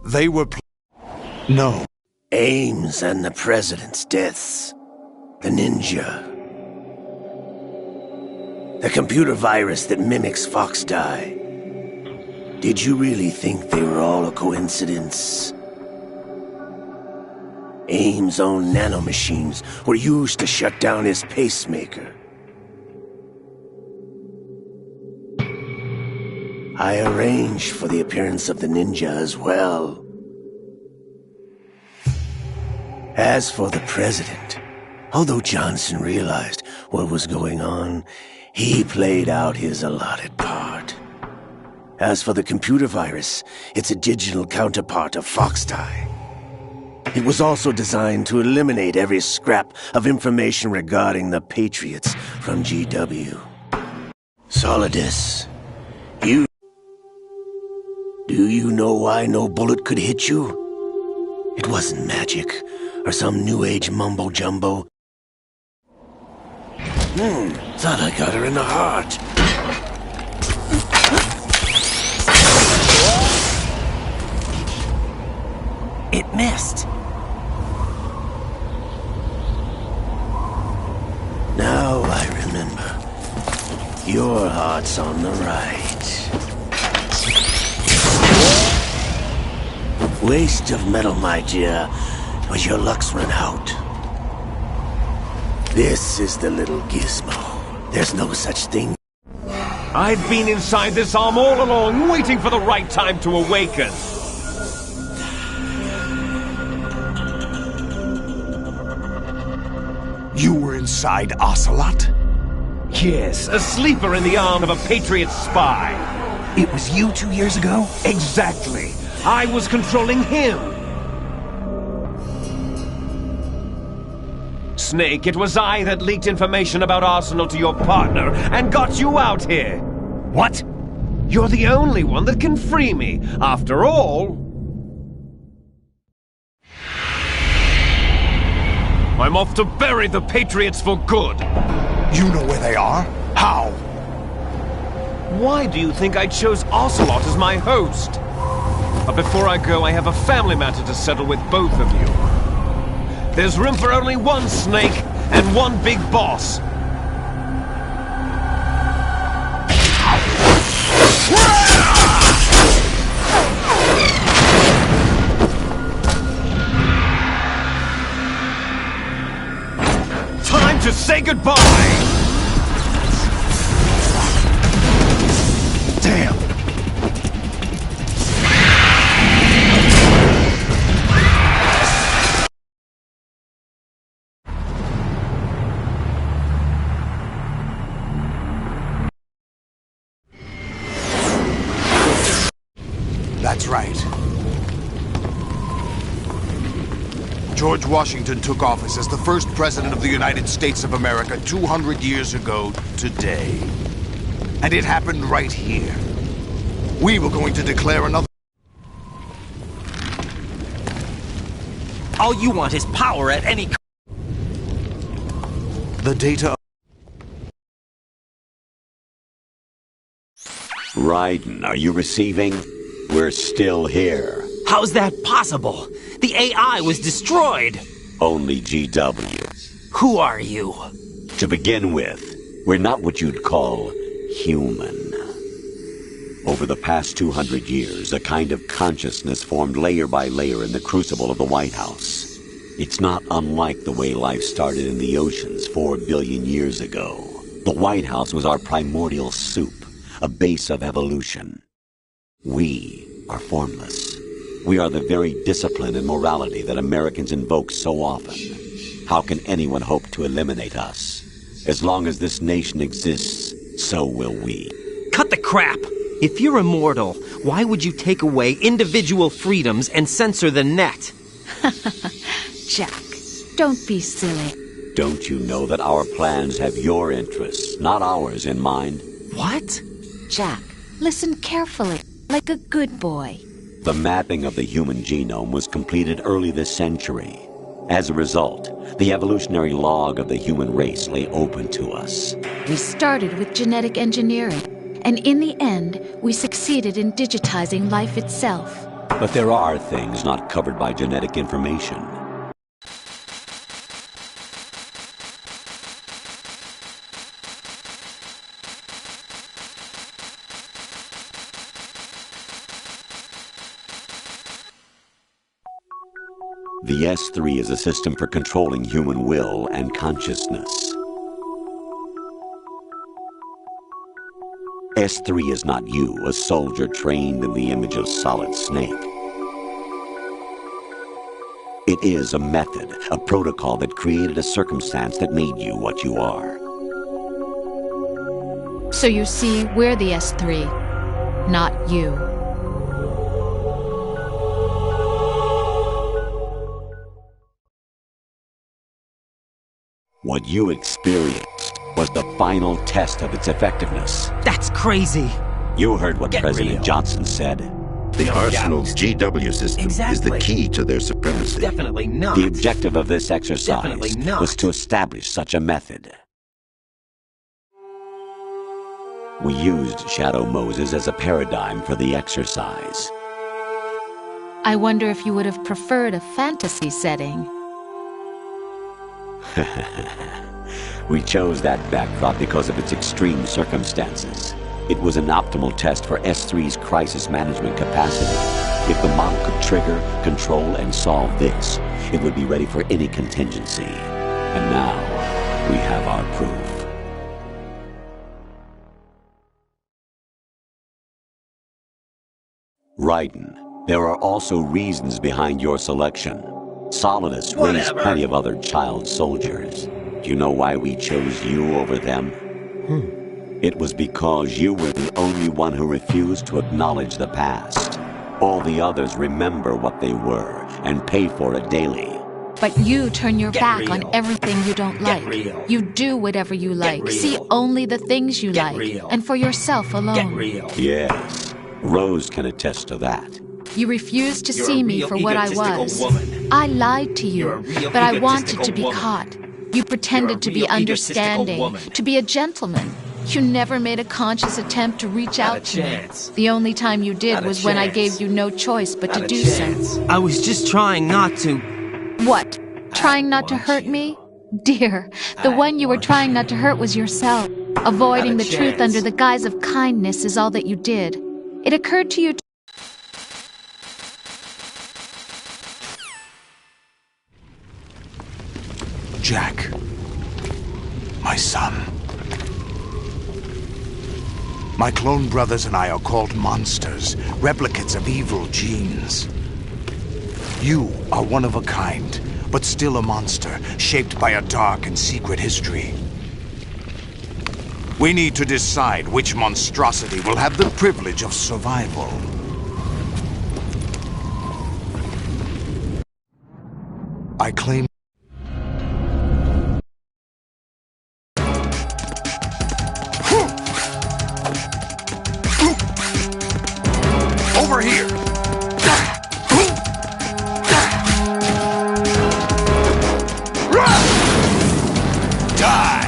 F: They were No.
M: Ames and the President's deaths. The Ninja. The computer virus that mimics Foxdie. Did you really think they were all a coincidence? Ames' own nanomachines were used to shut down his pacemaker. I arranged for the appearance of the Ninja as well. As for the President, although Johnson realized what was going on, he played out his allotted part. As for the computer virus, it's a digital counterpart of Foxdie. It was also designed to eliminate every scrap of information regarding the Patriots from GW. Solidus, do you know why no bullet could hit you? It wasn't magic, or some new age mumbo-jumbo. Thought I got her in the heart.
B: It missed.
M: Now I remember. Your heart's on the right. Waste of metal, my dear, but your luck's run out. This is the little gizmo. There's no such thing.
N: I've been inside this arm all along, waiting for the right time to awaken.
F: You were inside Ocelot?
N: Yes, a sleeper in the arm of a Patriot spy.
C: It was you 2 years ago?
N: Exactly. I was controlling him. Snake, it was I that leaked information about Arsenal to your partner and got you out here.
C: What?
N: You're the only one that can free me. After all, I'm off to bury the Patriots for good.
F: You know where they are? How?
N: Why do you think I chose Ocelot as my host? But before I go, I have a family matter to settle with both of you. There's room for only one Snake and one big boss. Time to say goodbye!
F: Damn! That's right. George Washington took office as the first president of the United States of America 200 years ago today. And it happened right here. We were going to declare another...
B: All you want is power at any...
F: The data...
E: Raiden, are you receiving? We're still here.
B: How's that possible? The AI was destroyed!
E: Only GW.
B: Who are you?
E: To begin with, we're not what you'd call human. Over the past 200 years, a kind of consciousness formed layer by layer in the crucible of the White House. It's not unlike the way life started in the oceans 4 billion years ago. The White House was our primordial soup, a base of evolution. We are formless. We are the very discipline and morality that Americans invoke so often. How can anyone hope to eliminate us? As long as this nation exists, so will we.
B: Cut the crap! If you're immortal, why would you take away individual freedoms and censor the net?
K: Jack, don't be silly.
E: Don't you know that our plans have your interests, not ours, in mind?
B: What?
K: Jack, listen carefully, like a good boy.
E: The mapping of the human genome was completed early this century. As a result, the evolutionary log of the human race lay open to us.
K: We started with genetic engineering. And in the end, we succeeded in digitizing life itself.
E: But there are things not covered by genetic information. The S3 is a system for controlling human will and consciousness. S3 is not you, a soldier trained in the image of Solid Snake. It is a method, a protocol that created a circumstance that made you what you are.
K: So you see, we're the S3, not you.
E: What you experienced was the final test of its effectiveness.
B: That's crazy!
E: You heard what President Johnson said.
O: The Arsenal's GW system is the key to their supremacy.
B: Definitely not.
E: The objective of this exercise was to establish such a method. We used Shadow Moses as a paradigm for the exercise.
K: I wonder if you would have preferred a fantasy setting.
E: We chose that backdrop because of its extreme circumstances. It was an optimal test for S3's crisis management capacity. If the model could trigger, control, and solve this, it would be ready for any contingency. And now, we have our proof. Raiden, there are also reasons behind your selection. Solidus raised plenty of other child soldiers. Do you know why we chose you over them? It was because you were the only one who refused to acknowledge the past. All the others remember what they were and pay for it daily.
K: But you turn your back on everything you don't like. You do whatever you like. See only the things you like. And for yourself alone.
E: Yes, Rose can attest to that.
K: You refused to see me for what I was. I lied to you, but I wanted to be caught. You pretended to be understanding, to be a gentleman. You never made a conscious attempt to reach out to me. The only time you did was when I gave you no choice but to do so.
B: I was just trying not to...
K: What? Trying not to hurt me? Dear, the one you were trying not to hurt was yourself. Avoiding the truth under the guise of kindness is all that you did. It occurred to you to...
F: Jack, my son. My clone brothers and I are called monsters, replicates of evil genes. You are one of a kind, but still a monster, shaped by a dark and secret history. We need to decide which monstrosity will have the privilege of survival. I claim... Over here! Die!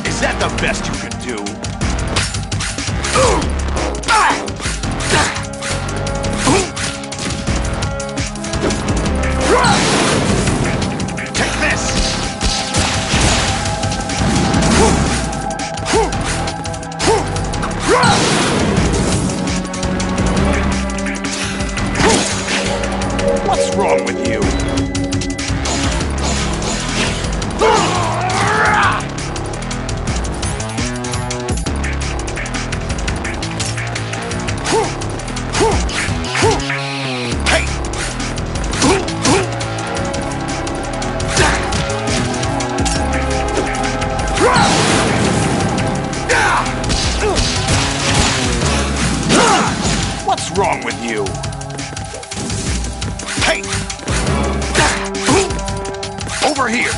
F: Is that the best you can do? Take this! What's wrong with you?
C: Over here!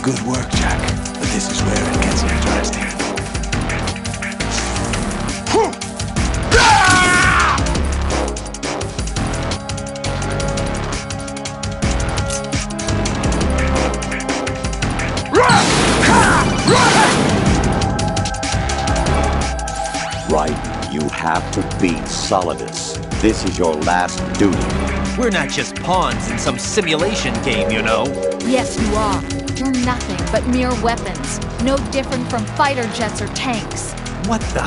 C: Good work, Jack. But this is where it gets interesting.
E: Right, you have to beat Solidus. This is your last duty.
B: We're not just pawns in some simulation game, you know.
K: Yes, you are. You're nothing but mere weapons. No different from fighter jets or tanks.
B: What the?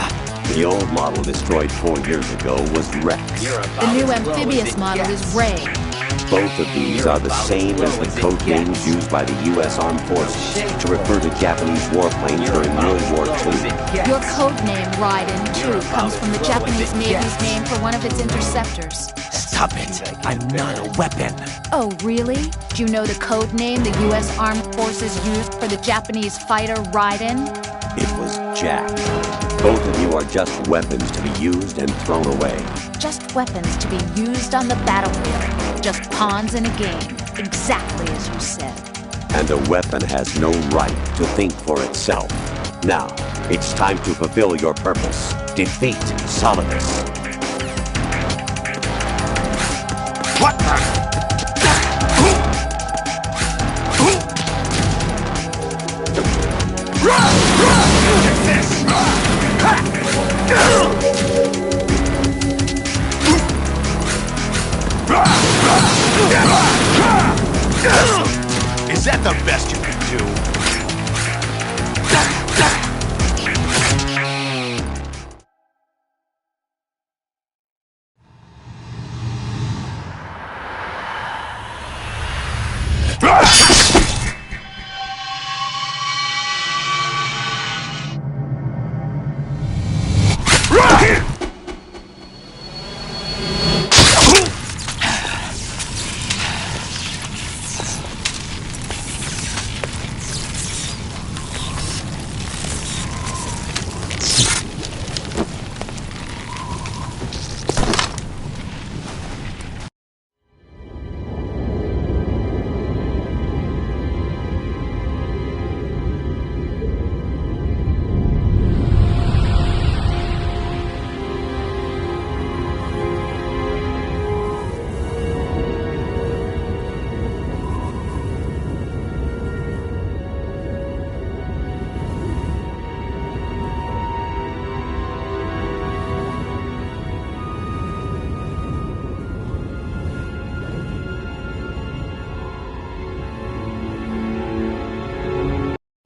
E: The old model destroyed 4 years ago was Rex.
K: The new amphibious model is Ray.
E: Both of these are the same as the code names used by the U.S. Armed Forces to refer to Japanese warplanes during World War II.
K: Your code name, Raiden, too, comes from the Japanese Navy's name for one of its interceptors.
B: Stop it. I'm not a weapon.
K: Oh, really? Do you know the code name the U.S. Armed Forces used for the Japanese fighter Raiden?
E: It was Jack. Both of you are just weapons to be used and thrown away.
K: Just weapons to be used on the battlefield. Just pawns in a game. Exactly as you said.
E: And a weapon has no right to think for itself. Now, it's time to fulfill your purpose. Defeat Solidus.
C: What the?
P: Is that the best you can do?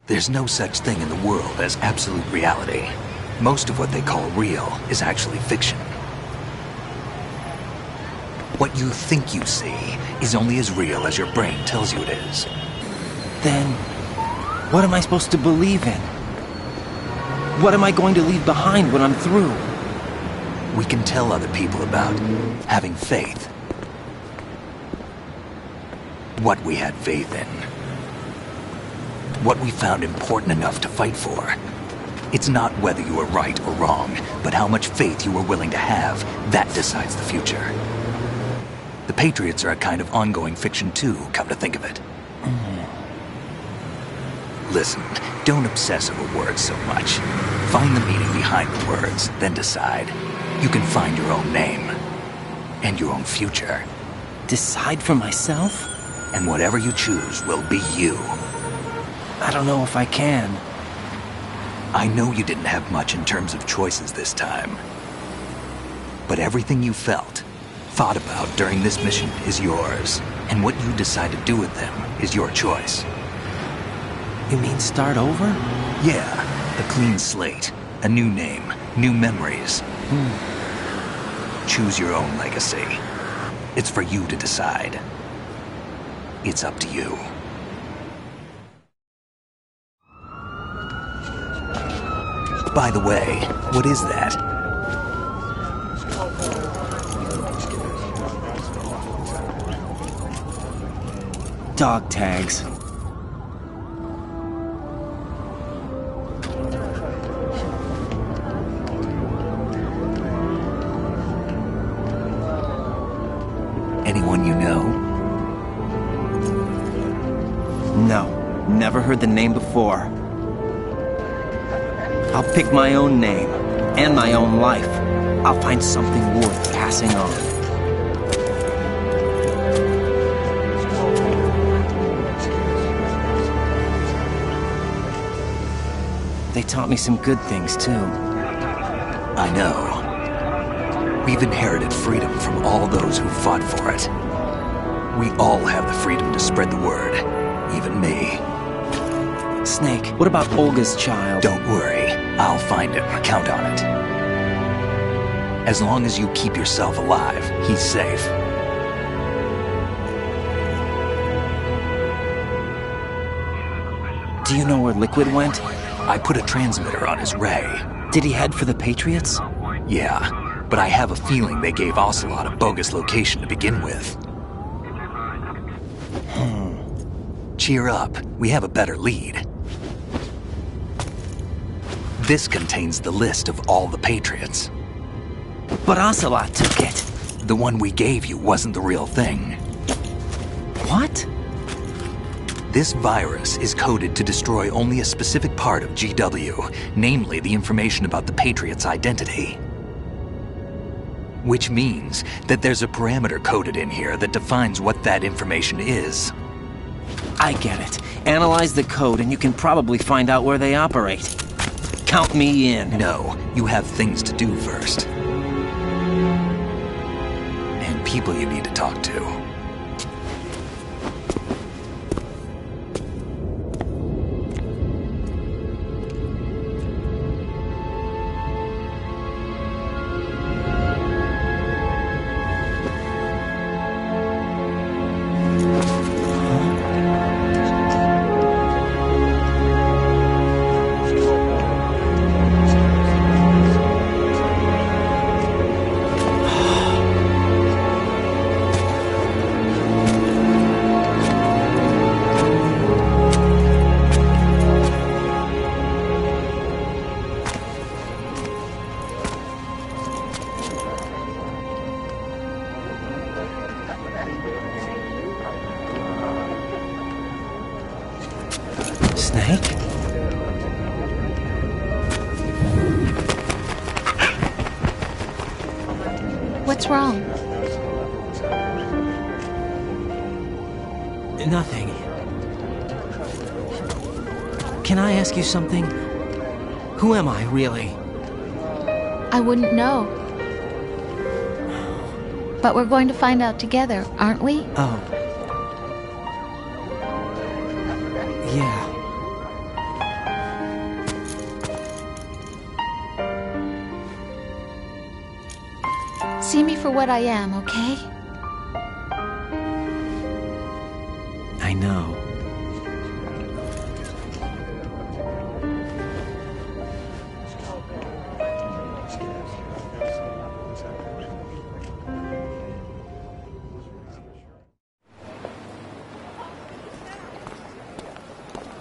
C: There's no such thing in the world as absolute reality. Most of what they call real is actually fiction. What you think you see is only as real as your brain tells you it is.
B: Then, what am I supposed to believe in? What am I going to leave behind when I'm through?
C: We can tell other people about having faith. What we had faith in. What we found important enough to fight for. It's not whether you are right or wrong, but how much faith you are willing to have. That decides the future. The Patriots are a kind of ongoing fiction too, come to think of it. Listen, don't obsess over words so much. Find the meaning behind the words, then decide. You can find your own name. And your own future.
B: Decide for myself?
C: And whatever you choose will be you.
B: I don't know if I can.
C: I know you didn't have much in terms of choices this time. But everything you felt, thought about during this mission is yours. And what you decide to do with them is your choice.
B: You mean start over?
C: Yeah, a clean slate. A new name, new memories. Choose your own legacy. It's for you to decide. It's up to you. By the way, what is that?
B: Dog tags.
C: Anyone you know?
B: No, never heard the name before. I'll pick my own name, and my own life. I'll find something worth passing on. They taught me some good things, too.
C: I know. We've inherited freedom from all those who fought for it. We all have the freedom to spread the word, even me.
B: Snake, what about Olga's child?
C: Don't worry, I'll find him. Count on it. As long as you keep yourself alive, he's safe.
B: Do you know where Liquid went?
C: I put a transmitter on his ray.
B: Did he head for the Patriots?
C: Yeah, but I have a feeling they gave Ocelot a bogus location to begin with. Cheer up, we have a better lead. This contains the list of all the Patriots.
B: But Ocelot took it.
C: The one we gave you wasn't the real thing.
B: What?
C: This virus is coded to destroy only a specific part of GW, namely the information about the Patriots' identity. Which means that there's a parameter coded in here that defines what that information is.
B: I get it. Analyze the code and you can probably find out where they operate. Count me in.
C: No, you have things to do first. And people you need to talk to.
B: Snake?
K: What's wrong?
B: Nothing. Can I ask you something? Who am I, really?
K: I wouldn't know. But we're going to find out together, aren't we?
B: Oh. Yeah.
K: See me for what I am, okay?
B: I know.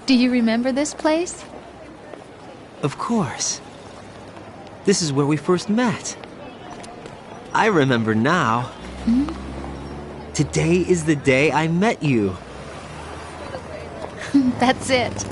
K: Do you remember this place?
B: Of course. This is where we first met. I remember now.
K: Hmm?
B: Today is the day I met you.
K: That's it.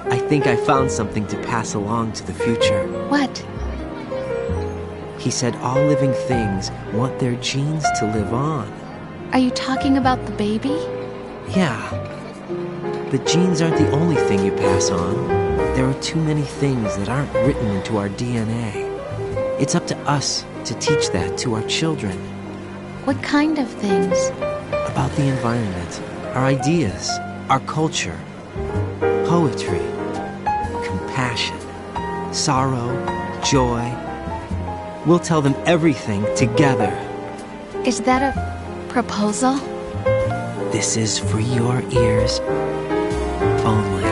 B: I think I found something to pass along to the future.
K: What?
B: He said all living things want their genes to live on.
K: Are you talking about the baby?
B: Yeah. The genes aren't the only thing you pass on. There are too many things that aren't written into our DNA. It's up to us to teach that to our children.
K: What kind of things?
B: About the environment, our ideas, our culture, poetry, compassion, sorrow, joy. We'll tell them everything together.
K: Is that a proposal?
B: This is for your ears only.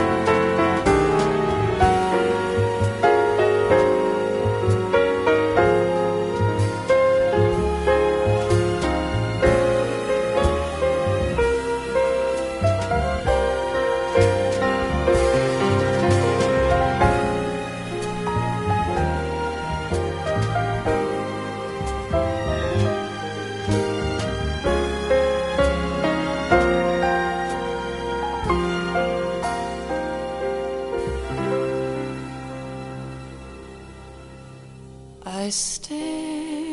Q: I stare